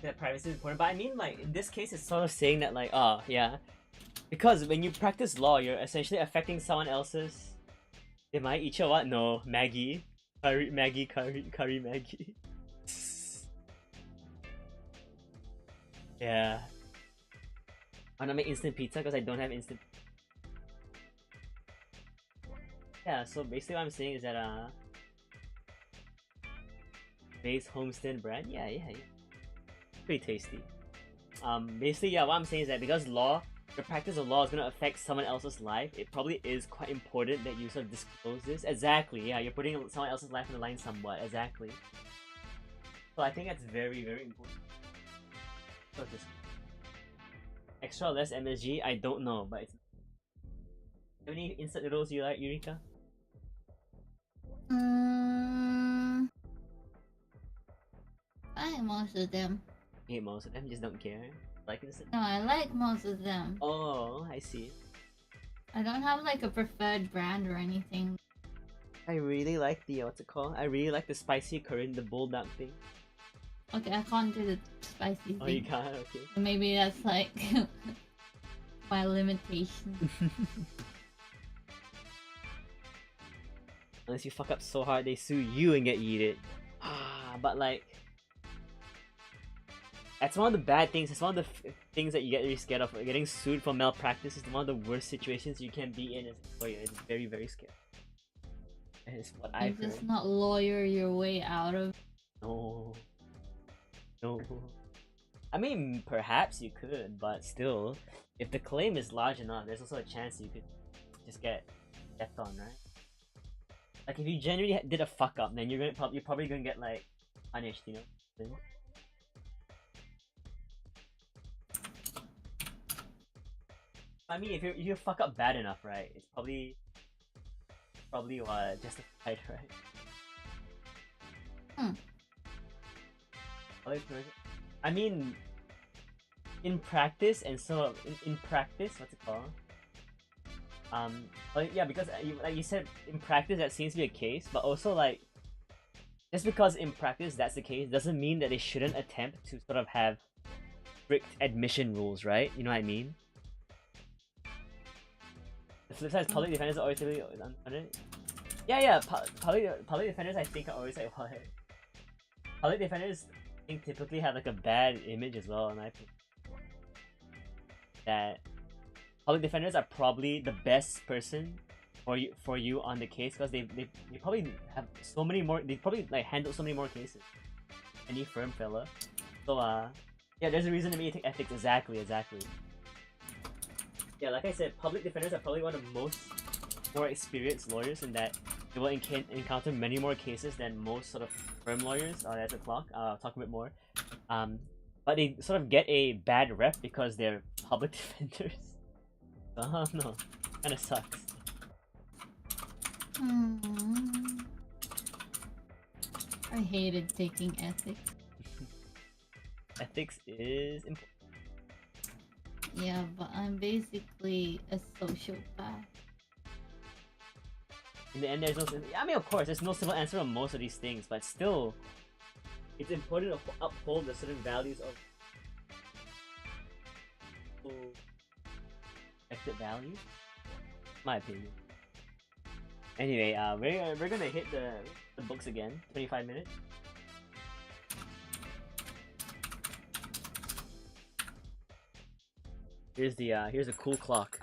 That privacy is important, but I mean, like, in this case, it's sort of saying that, like, oh, yeah. Because when you practice law, you're essentially affecting someone else's. Am I eat your what? No, Maggie. Curry Maggie. Yeah. I wanna make instant pizza because I don't have instant. Yeah, so basically what I'm saying is that, base homestead bread? Yeah. Pretty tasty. Basically, yeah, what I'm saying is that because law, the practice of law is going to affect someone else's life, it probably is quite important that you sort of disclose this. Exactly, yeah, you're putting someone else's life on the line somewhat, exactly. So I think that's very, very important. So extra or less MSG? I don't know, but it's... Have any instant noodles you like, Eureka? Mm, I like most of them. You hate most of them, just don't care. Like this. No, I like most of them. Oh, I see. I don't have like a preferred brand or anything. I really like the what's it called? I really like the spicy curry, the bulldog thing. Okay, I can't do the spicy Oh, you thing. can't. Okay. Maybe that's like my limitation. Unless you fuck up so hard, they sue you and get yeeted. But like, that's one of the bad things. It's one of the things that you get really scared of. Getting sued for malpractice is one of the worst situations you can be in as a lawyer. It's very, very scary. It's what You I've heard. just not lawyer your way out of. No. No. I mean, perhaps you could, but still, if the claim is large enough, there's also a chance you could just get death on, right? Like if you genuinely did a fuck up, then you're probably gonna get like punished, you know? I mean, if you fuck up bad enough, right? It's probably justified, right? I mean, in practice, and so in practice, what's it called? Like, yeah, because like you said, in practice that seems to be a case, but also like, just because in practice that's the case doesn't mean that they shouldn't attempt to sort of have strict admission rules, right? You know what I mean? The flip side is public defenders are always really unfunded. Yeah, public defenders I think are always like what? Public defenders I think typically have like a bad image as well, in my opinion. That public defenders are probably the best person for you on the case because they probably have so many more. They probably like handle so many more cases. Any firm fella. So yeah, there's a reason to me take ethics. Exactly. Yeah, like I said, public defenders are probably one of the more experienced lawyers in that they will encounter many more cases than most sort of firm lawyers. That's a clock. I'll talk a bit more. But they sort of get a bad rep because they're public defenders. No, kind of sucks. I hated taking ethics. Ethics is important. Yeah, but I'm basically a sociopath. In the end, there's no. I mean, of course, there's no simple answer on most of these things, but still, it's important to uphold the certain values of expected value. My opinion. Anyway, we're gonna hit the books again. 25 minutes. Here's a cool clock.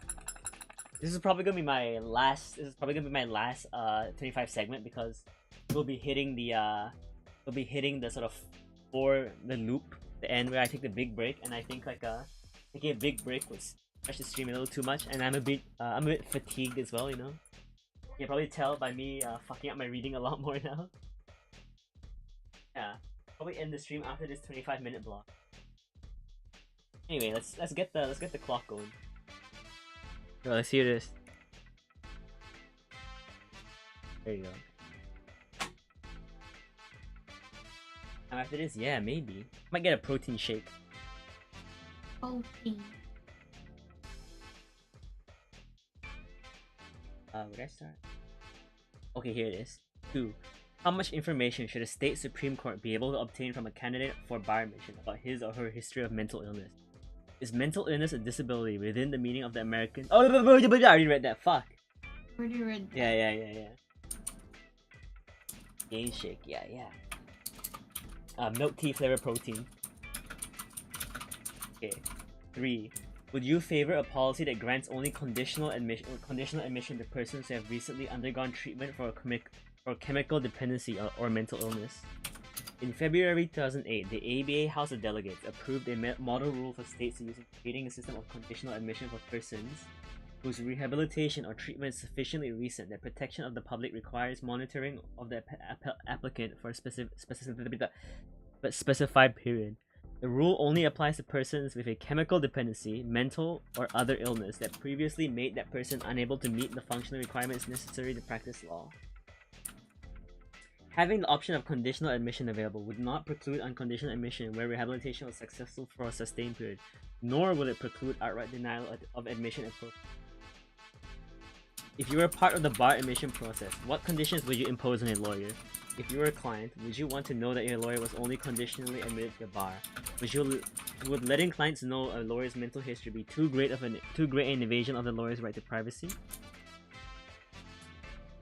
This is probably gonna be my last. 25 segment because we'll be hitting the sort of the loop, the end where I take the big break, and I think like taking a big break would stretch the stream a little too much, and I'm a bit fatigued as well, you know. You can probably tell by me fucking up my reading a lot more now. Yeah, probably end the stream after this 25-minute block. Anyway, let's get the clock going. Yo, let's hear this. There you go. And after this, yeah, maybe might get a protein shake. Protein. Would I start? Okay, here it is. 2. How much information should a state Supreme Court be able to obtain from a candidate for bar admission about his or her history of mental illness? Is mental illness a disability within the meaning of the American... Oh, I already read that, fuck! Already read that. Yeah. Gain shake, yeah. Milk tea flavor protein. Okay. 3. Would you favor a policy that grants only conditional admission to persons who have recently undergone treatment for chemical dependency or mental illness? In February 2008, the ABA House of Delegates approved a model rule for states using creating a system of conditional admission for persons whose rehabilitation or treatment is sufficiently recent that protection of the public requires monitoring of the applicant for a specified period. The rule only applies to persons with a chemical dependency, mental, or other illness that previously made that person unable to meet the functional requirements necessary to practice law. Having the option of conditional admission available would not preclude unconditional admission where rehabilitation was successful for a sustained period, nor will it preclude outright denial of admission if you were part of the bar admission process. What conditions would you impose on a lawyer? If you were a client, would you want to know that your lawyer was only conditionally admitted to the bar? Would letting clients know a lawyer's mental history be too great an invasion of the lawyer's right to privacy?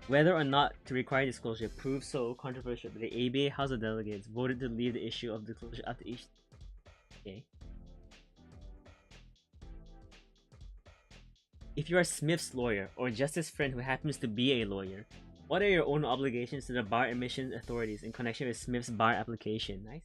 Whether or not to require disclosure proved so controversial that the ABA House of Delegates voted to leave the issue of disclosure up to each. Okay. If you are Smith's lawyer or just his friend who happens to be a lawyer, what are your own obligations to the bar admissions authorities in connection with Smith's bar application? Nice.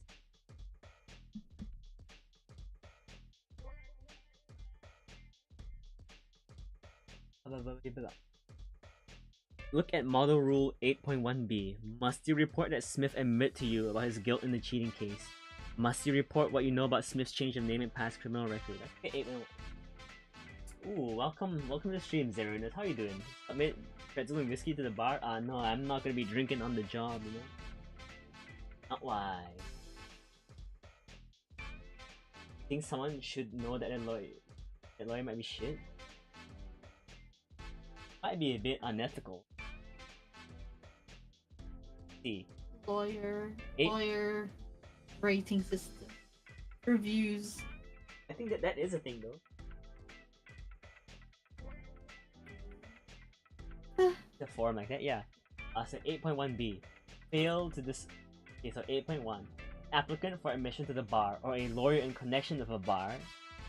Look at Model Rule 8.1b. Must you report that Smith admit to you about his guilt in the cheating case? Must you report what you know about Smith's change of name and past criminal record? That's 8.1. Ooh, welcome to the stream, Zeronis. How you doing? Submit pretzel and whiskey to the bar? No, I'm not gonna be drinking on the job, you know? Not why. Think someone should know that a lawyer might be shit? Might be a bit unethical. See. Lawyer rating system. Reviews. I think that is a thing though. The form like that, yeah. So 8.1b. Fail to this. Okay, so 8.1. Applicant for admission to the bar or a lawyer in connection with a bar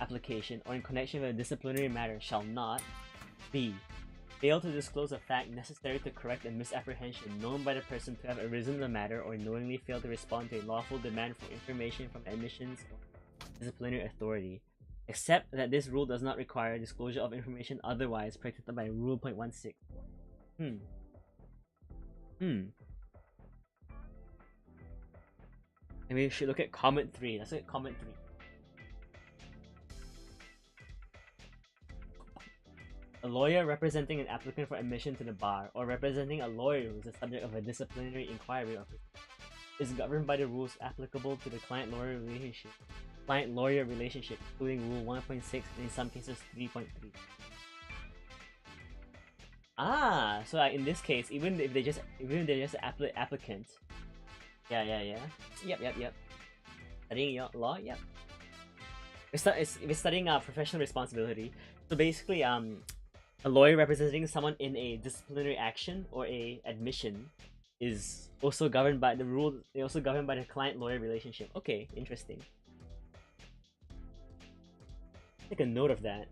application or in connection with a disciplinary matter shall not b. Fail to disclose a fact necessary to correct a misapprehension known by the person to have arisen in the matter or knowingly fail to respond to a lawful demand for information from admissions or disciplinary authority, except that this rule does not require disclosure of information otherwise protected by Rule 0.16. And we should look at comment 3. Let's look at comment 3. A lawyer representing an applicant for admission to the bar or representing a lawyer who is the subject of a disciplinary inquiry is governed by the rules applicable to the client-lawyer relationship, including Rule 1.6 and in some cases 3.3. So like in this case, even if they're just applicant. Yeah. Yep. Studying law, yep. We're studying professional responsibility. So basically, a lawyer representing someone in a disciplinary action or a admission is also governed by the rule. They're also governed by the client-lawyer relationship. Okay, interesting. Take a note of that.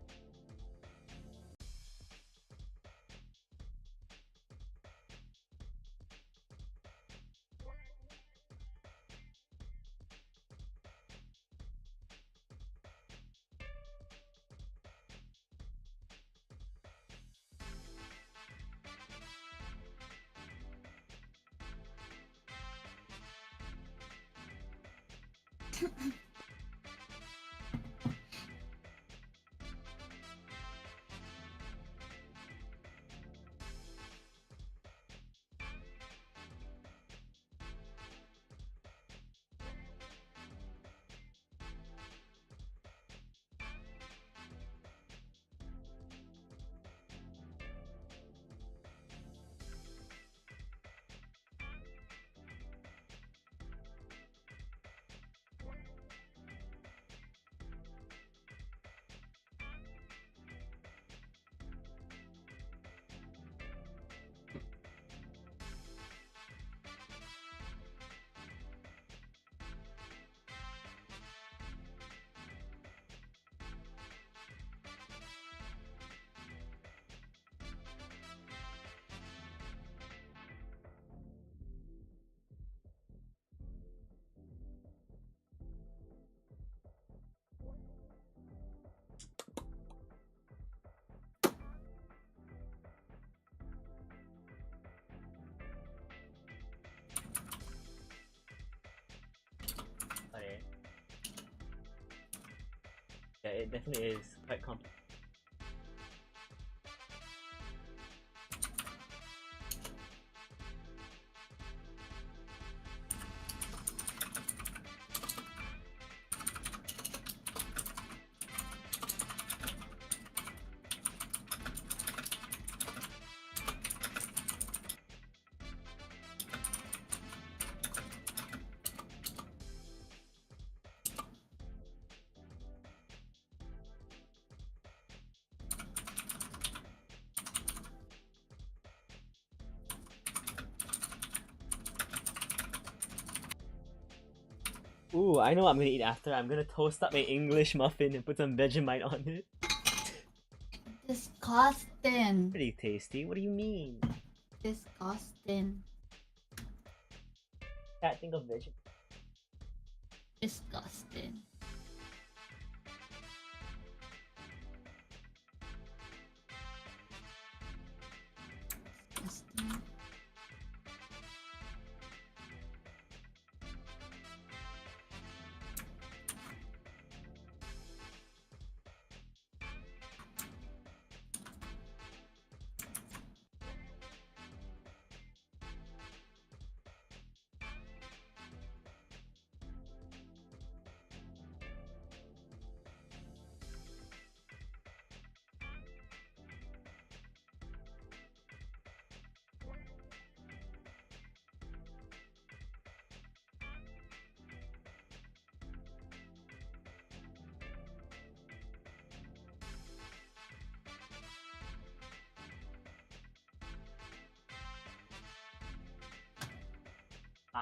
Yeah, it definitely is quite complex. Ooh, I know what I'm gonna eat after. I'm gonna toast up an English muffin and put some Vegemite on it. Disgusting. Pretty tasty. What do you mean? Disgusting. Can't think of Vegemite. Disgusting. Disgusting.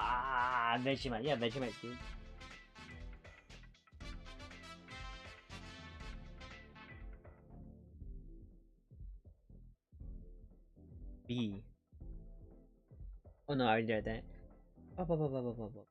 Ah, Vegemite. Yeah, Vegemite's good. B. Oh no, I already read that. Up, up, up, up, up, up, up.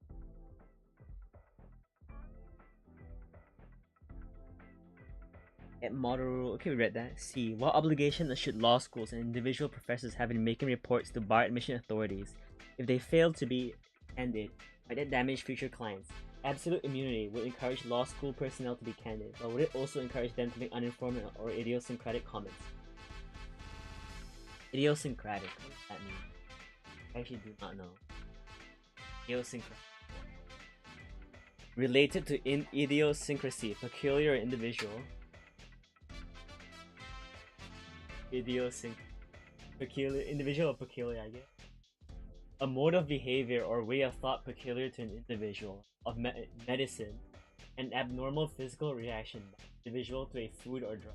At model, okay, we read that. C. What obligation should law schools and individual professors have in making reports to bar admission authorities if they fail to be candid? Might that damage future clients? Absolute immunity would encourage law school personnel to be candid, but would it also encourage them to make uninformed or idiosyncratic comments? Idiosyncratic, what does that mean? I actually do not know. Idiosyncratic. Related to idiosyncrasy, peculiar or individual. Peculiar, individual or peculiar, I guess. A mode of behavior or way of thought peculiar to an individual, of medicine, an abnormal physical reaction by an individual to a food or drug.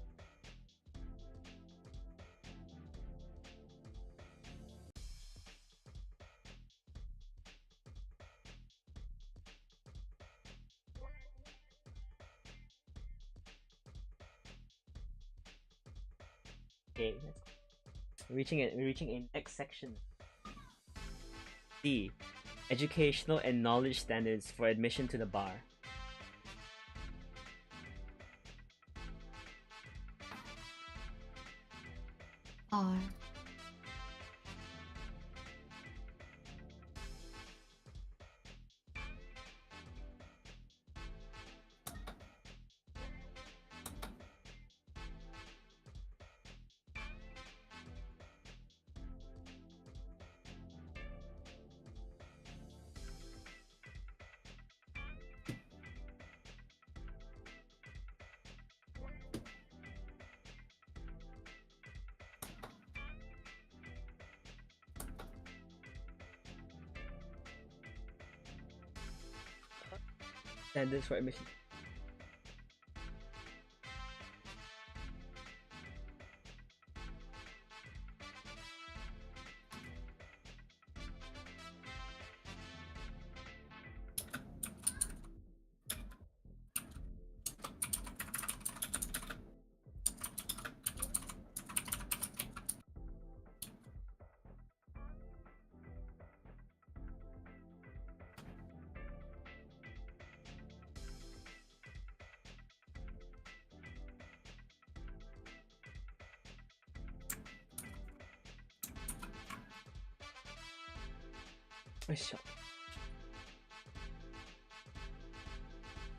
Okay, we're reaching a next section. D. Educational and knowledge standards for admission to the bar. R. Standards for admission.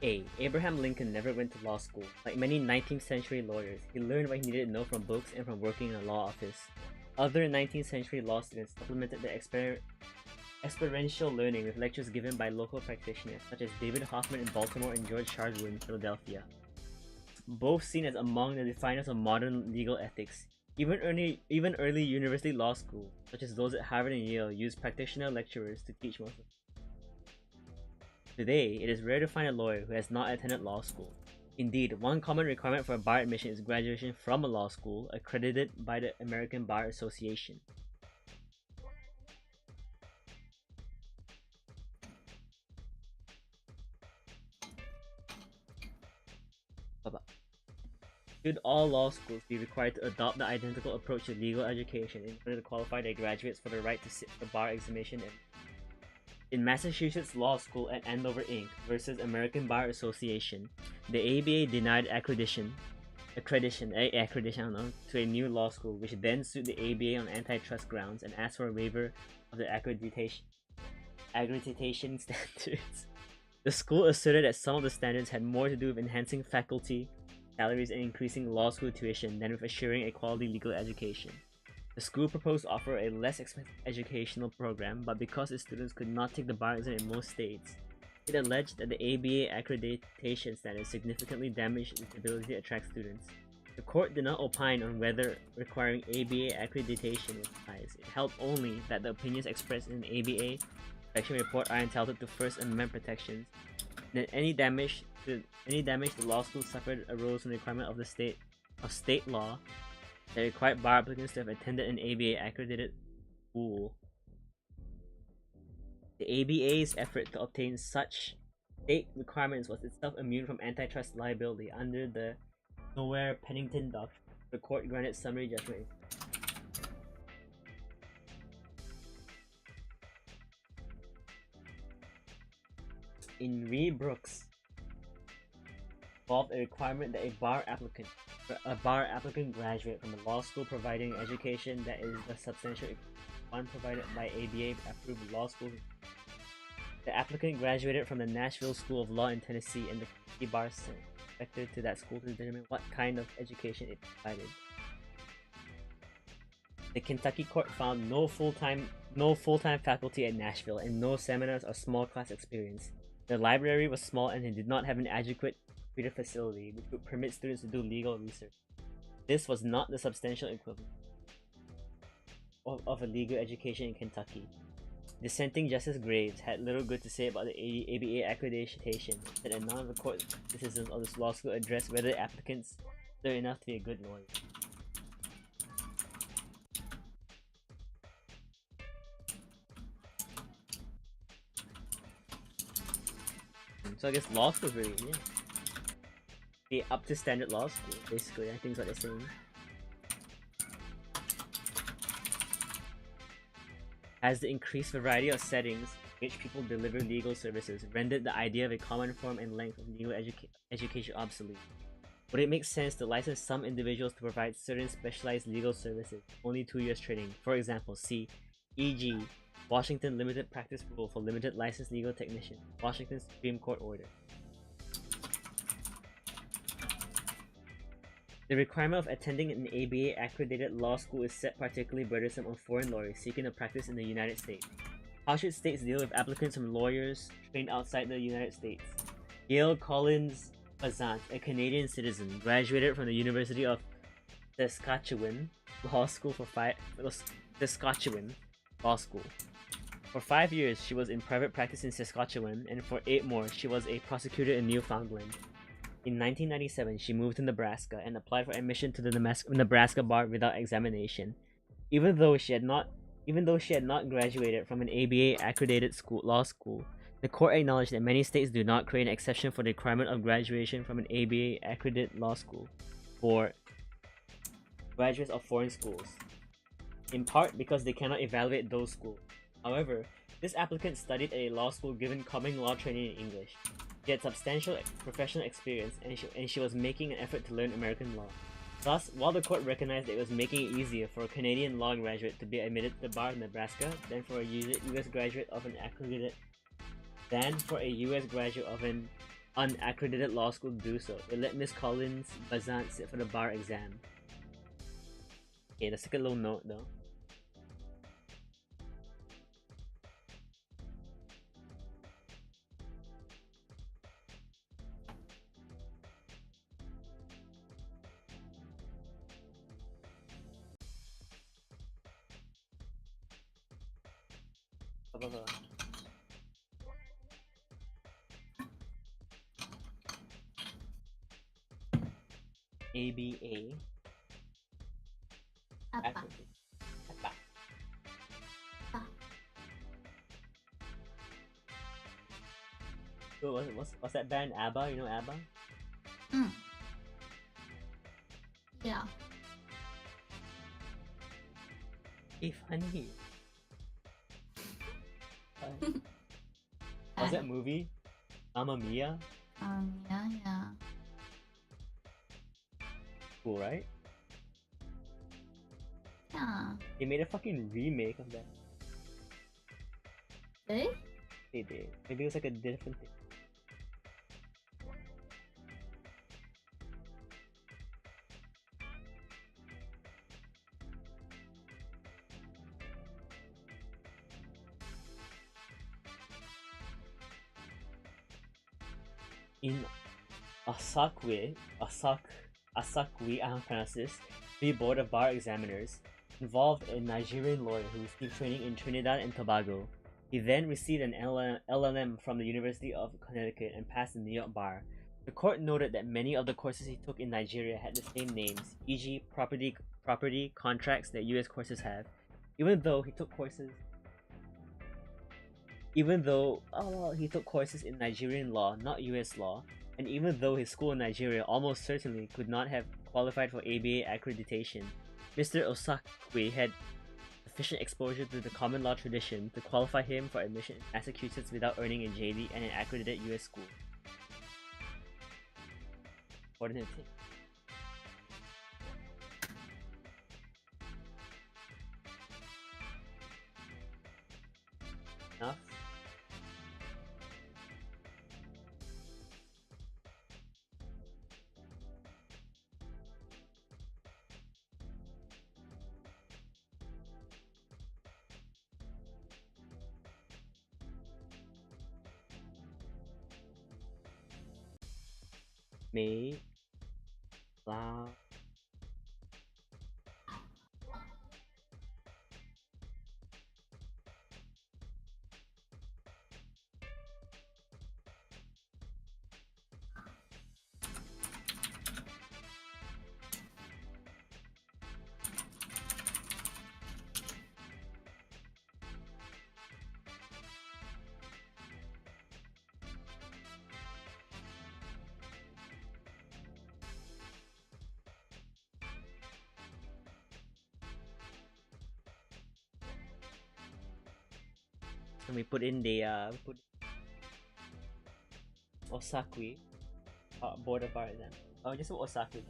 A. Abraham Lincoln never went to law school. Like many 19th century lawyers, he learned what he needed to know from books and from working in a law office. Other 19th century law students supplemented their experiential learning with lectures given by local practitioners such as David Hoffman in Baltimore and George Charwood in Philadelphia. Both seen as among the definers of modern legal ethics. Even early university law schools, such as those at Harvard and Yale, use practitioner lecturers to teach most of them. Today, it is rare to find a lawyer who has not attended law school. Indeed, one common requirement for bar admission is graduation from a law school accredited by the American Bar Association. Should all law schools be required to adopt the identical approach to legal education in order to qualify their graduates for the right to sit the bar examination in Massachusetts Law School at Andover Inc. versus American Bar Association, the ABA denied accreditation, I don't know, to a new law school, which then sued the ABA on antitrust grounds and asked for a waiver of the accreditation standards. The school asserted that some of the standards had more to do with enhancing faculty salaries and increasing law school tuition than with assuring a quality legal education. The school proposed to offer a less expensive educational program, but because its students could not take the bar exam in most states, it alleged that the ABA accreditation standards significantly damaged its ability to attract students. The court did not opine on whether requiring ABA accreditation was wise. It held only that the opinions expressed in the ABA inspection report are entitled to First Amendment protections, and that any damage the law school suffered arose from the requirement of state law that required bar applicants to have attended an ABA accredited school. The ABA's effort to obtain such state requirements was itself immune from antitrust liability under the Nowhere-Pennington doctrine. The court granted summary judgment. In Reed Brooks, involved a requirement that a bar applicant graduate from a law school providing education that is the substantial one provided by ABA approved law school. The applicant graduated from the Nashville School of Law in Tennessee, and the Kentucky bar selected to that school to determine what kind of education it provided. The Kentucky court found no full-time faculty at Nashville and no seminars or small class experience. The library was small and it did not have an adequate reader facility which would permit students to do legal research. This was not the substantial equivalent of a legal education in Kentucky. Dissenting Justice Graves had little good to say about the ABA accreditation, that none of the court's criticisms of this law school addressed whether the applicants learned enough to be a good lawyer. So I guess law school is really, be up to standard law school, basically. I think is what they're saying. As the increased variety of settings in which people deliver legal services rendered the idea of a common form and length of legal education obsolete, would it make sense to license some individuals to provide certain specialized legal services, only 2 years training? For example, see e.g. Washington Limited Practice Rule for Limited Licensed Legal Technicians, Washington Supreme Court Order. The requirement of attending an ABA accredited law school is set particularly burdensome on foreign lawyers seeking to practice in the United States. How should states deal with applicants from lawyers trained outside the United States? Gail Collins Bazant, a Canadian citizen, graduated from the University of Saskatchewan Law School for 5 years, she was in private practice in Saskatchewan, and for 8 more, she was a prosecutor in Newfoundland. In 1997, she moved to Nebraska and applied for admission to the Nebraska bar without examination. Even though she had not graduated from an ABA accredited law school, the court acknowledged that many states do not create an exception for the requirement of graduation from an ABA accredited law school for graduates of foreign schools, in part because they cannot evaluate those schools. However, this applicant studied at a law school given common law training in English. She had substantial professional experience, and she was making an effort to learn American law. Thus, while the court recognized that it was making it easier for a Canadian law graduate to be admitted to the bar in Nebraska than for a U.S. graduate of an unaccredited law school to do so, it let Miss Collins Bazant sit for the bar exam. Okay, let's take a little note though. ABA. Apa. So what's that band? ABBA? You know ABBA? Yeah. Hey, funny. How's that movie? Mamma Mia? Yeah. Cool, right? Yeah. They made a fucking remake of that. Really? They did. Maybe it was like a different thing. In Asakwe, I don't pronounce this, the Board of Bar Examiners involved a Nigerian lawyer who received training in Trinidad and Tobago. He then received an LLM from the University of Connecticut and passed the New York bar. The court noted that many of the courses he took in Nigeria had the same names, e.g. property contracts that US courses have, even though he took courses in Nigerian law, not US law, and even though his school in Nigeria almost certainly could not have qualified for ABA accreditation, Mr. Osakwe had sufficient exposure to the common law tradition to qualify him for admission in Massachusetts without earning a JD and an accredited US school. According to him. Enough? May Flower. And we put in the Osakwe Board of Bar exam. Oh, just Osakwe.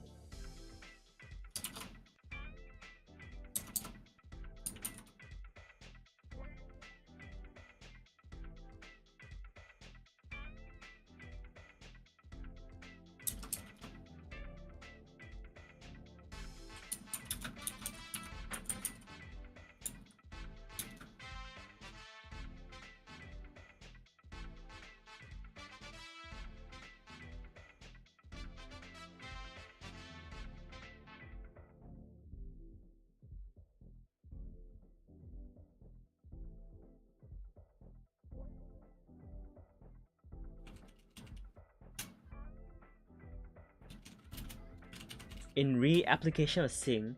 In re-application of Sing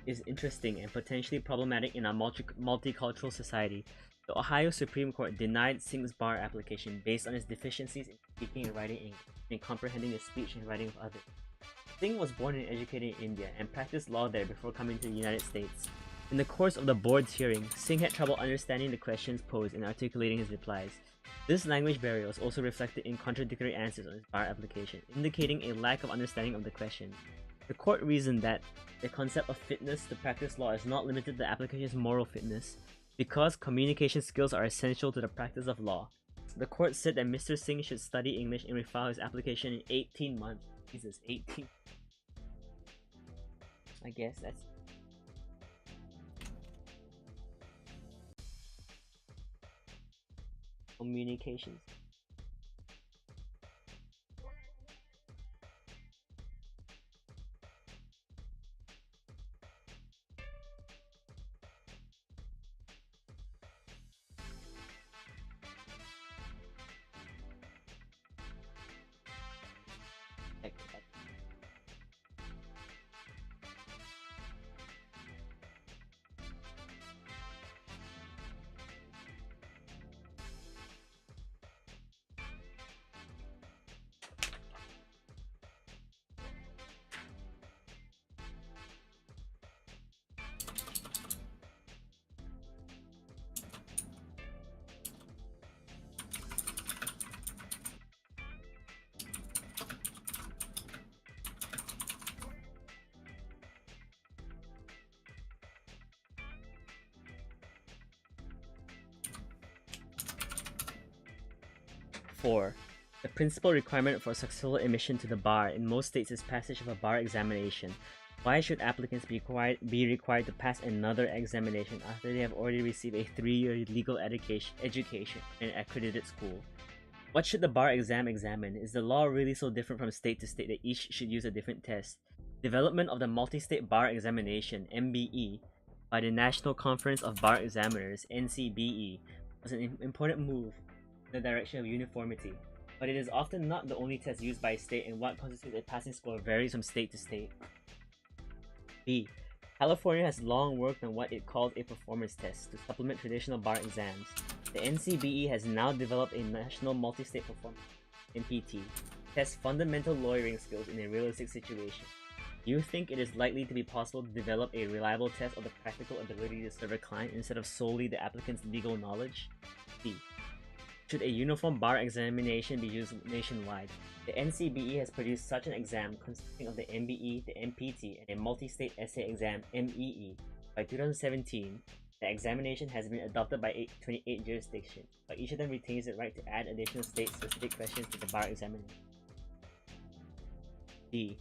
is interesting and potentially problematic in our multicultural society. The Ohio Supreme Court denied Singh's bar application based on his deficiencies in speaking and writing English and comprehending the speech and writing of others. Singh was born and educated in India and practiced law there before coming to the United States. In the course of the board's hearing, Singh had trouble understanding the questions posed and articulating his replies. This language barrier was also reflected in contradictory answers on his bar application, indicating a lack of understanding of the question. The court reasoned that the concept of fitness to practice law is not limited to the application's moral fitness, because communication skills are essential to the practice of law. The court said that Mr. Singh should study English and refile his application in 18 months. Jesus, 18. I guess that's... Communications. 4. The principal requirement for successful admission to the bar in most states is passage of a bar examination. Why should applicants be required to pass another examination after they have already received a 3-year legal education in an accredited school? What should the bar examine? Is the law really so different from state to state that each should use a different test? Development of the Multi-State Bar Examination (MBE) by the National Conference of Bar Examiners (NCBE) was an important move in the direction of uniformity, but it is often not the only test used by a state, and what constitutes a passing score varies from state to state. B. California has long worked on what it calls a performance test to supplement traditional bar exams. The NCBE has now developed a National Multi-State Performance (MPT) to test fundamental lawyering skills in a realistic situation. Do you think it is likely to be possible to develop a reliable test of the practical ability to serve a client instead of solely the applicant's legal knowledge? B. Should a uniform bar examination be used nationwide? The NCBE has produced such an exam consisting of the MBE, the MPT, and a multi-state essay exam (MEE). By 2017, the examination has been adopted by 28 jurisdictions, but each of them retains the right to add additional state-specific questions to the bar examination. D.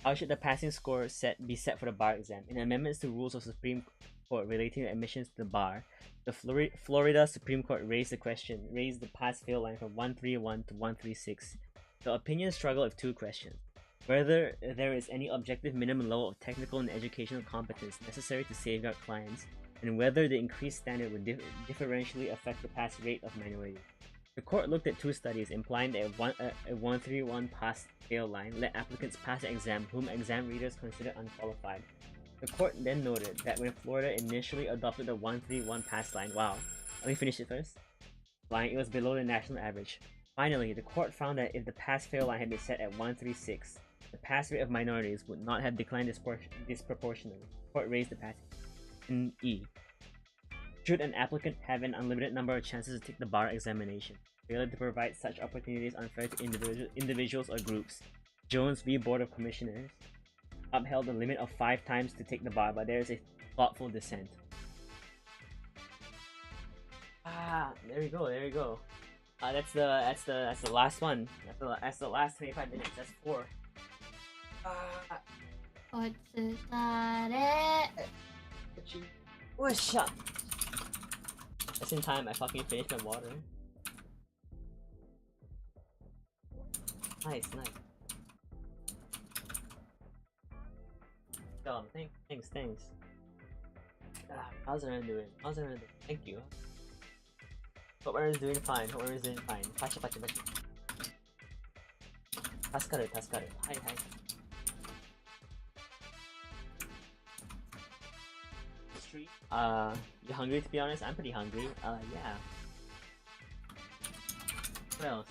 How should the passing score be set for the bar exam? In amendments to rules of Supreme Court relating to admissions to the bar, the Florida Supreme Court raised the pass-fail line from 131 to 136. The opinion struggled with two questions: whether there is any objective minimum level of technical and educational competence necessary to safeguard clients, and whether the increased standard would differentially affect the pass rate of minorities. The court looked at two studies implying that a 131 pass-fail line let applicants pass the exam whom exam readers considered unqualified. The court then noted that when Florida initially adopted the 131 pass line, let me finish it first. It was below the national average. Finally, the court found that if the pass-fail line had been set at 136, the pass rate of minorities would not have declined disproportionately. The court raised the pass. In E. Should an applicant have an unlimited number of chances to take the bar examination? Failure to provide such opportunities unfair to individuals or groups. Jones v. Board of Commissioners upheld the limit of 5 times to take the bar, but there is a thoughtful dissent. There we go. That's the last one. That's the last 25 minutes. That's 4. What's up? Just in time, I fucking finished my water. Nice. Thanks. How's everyone doing? Thank you. Hope everyone's doing fine. Pacha. Tasukaru. Hi. Street. You hungry, to be honest? I'm pretty hungry. Yeah. What else?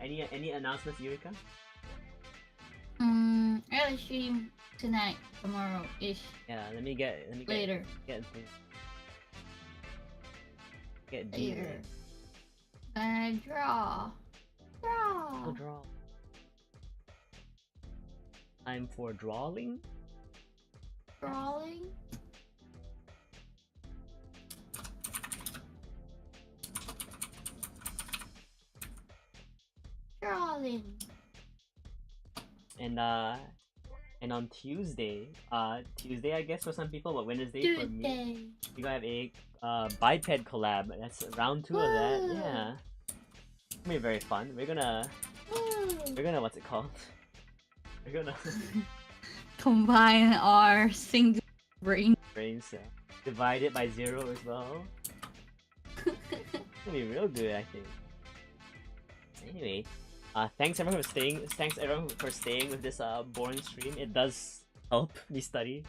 Any announcements, Eureka? Early stream tonight, tomorrow-ish. Yeah, let me get later. Get Later. Gonna draw. Time for drawing. Drawing. And on Tuesday I guess for some people, but Wednesday for me, we gonna have a biped collab. That's round 2 of that. Yeah, it's gonna be very fun. We're gonna what's it called? We're gonna combine our single brain cell, divide it by 0 as well. It's gonna be real good, I think. Anyway, thanks everyone for staying with this boring stream. It does help me study.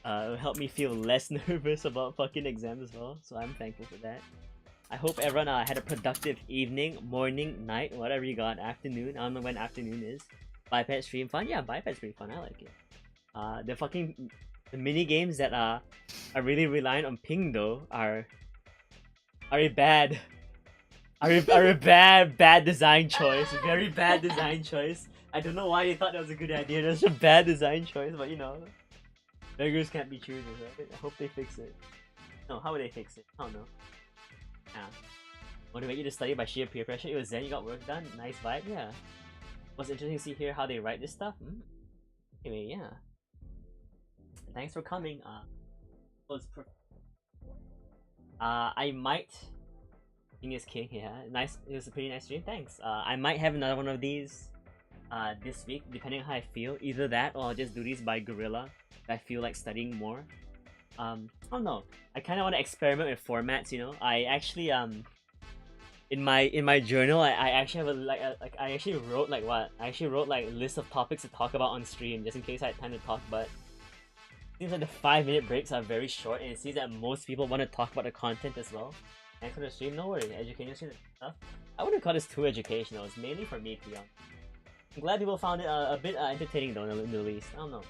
It'll help me feel less nervous about fucking exams as well, so I'm thankful for that. I hope everyone had a productive evening, morning, night, whatever you got, afternoon. I don't know when afternoon is. Biped stream fun? Yeah, biped's pretty fun. I like it. The mini games that are really reliant on ping though are a bad design choice. Very bad design choice. I don't know why they thought that was a good idea. That's a bad design choice, but you know, beggars can't be choosers, right? I hope they fix it. No, how would they fix it? I don't know. Yeah. motivate you to study by sheer peer pressure. It was then you got work done. Nice vibe, yeah. Was interesting to see here how they write this stuff. Anyway, yeah. Thanks for coming. I might. King is king, yeah. Nice. It was a pretty nice stream. Thanks. I might have another one of these this week, depending on how I feel. Either that, or I'll just do these by Gorilla. If I feel like studying more. I don't know. I kind of want to experiment with formats. You know, I actually in my journal, I actually have I actually wrote a list of topics to talk about on stream, just in case I had time to talk. But it seems like the 5-minute breaks are very short, and it seems that most people want to talk about the content as well. Thanks for the stream. No worries, educational stuff. I wouldn't call this too educational. It's mainly for me, to be honest. I'm glad people found it a bit entertaining though, in the least. I don't know.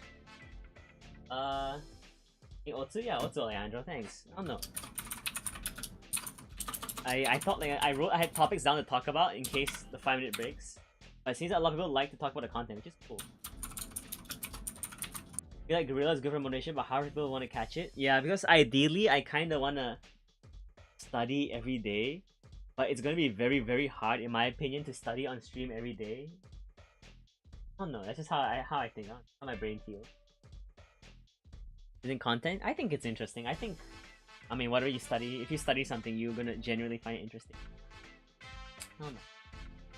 Otsu, yeah, Otsu, Alejandro. Thanks. I don't know. I thought like I had topics down to talk about in case the 5-minute breaks. But it seems that a lot of people like to talk about the content, which is cool. I feel like Gorilla is good for motivation, but how do people want to catch it? Yeah, because ideally I kind of want to study every day, but it's gonna be very, very hard, in my opinion, to study on stream every day. I don't know. That's just how I think. How my brain feels. Isn't content? I think it's interesting. I mean, whatever you study, if you study something, you're gonna genuinely find it interesting. I don't know.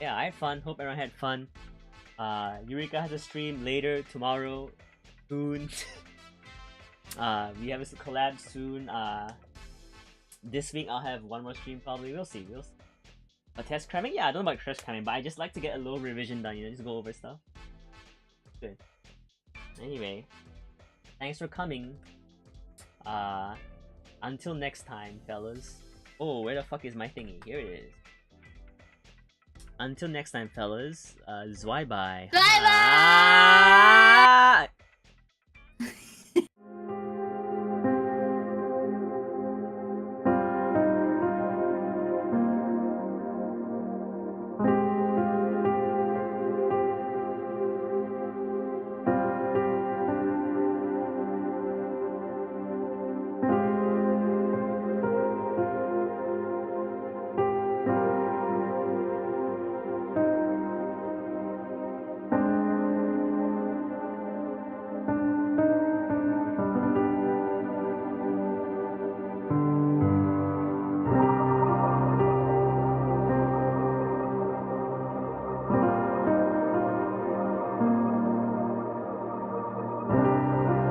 Yeah, I had fun. Hope everyone had fun. Eureka has a stream later tomorrow, soon. We have a collab soon. This week I'll have one more stream probably. We'll see. A test cramming? Yeah, I don't know about test cramming, but I just like to get a little revision done. You know, just go over stuff. Good. Anyway, thanks for coming. Until next time, fellas. Oh, where the fuck is my thingy? Here it is. Until next time, fellas. Zwy bye. Bye bye!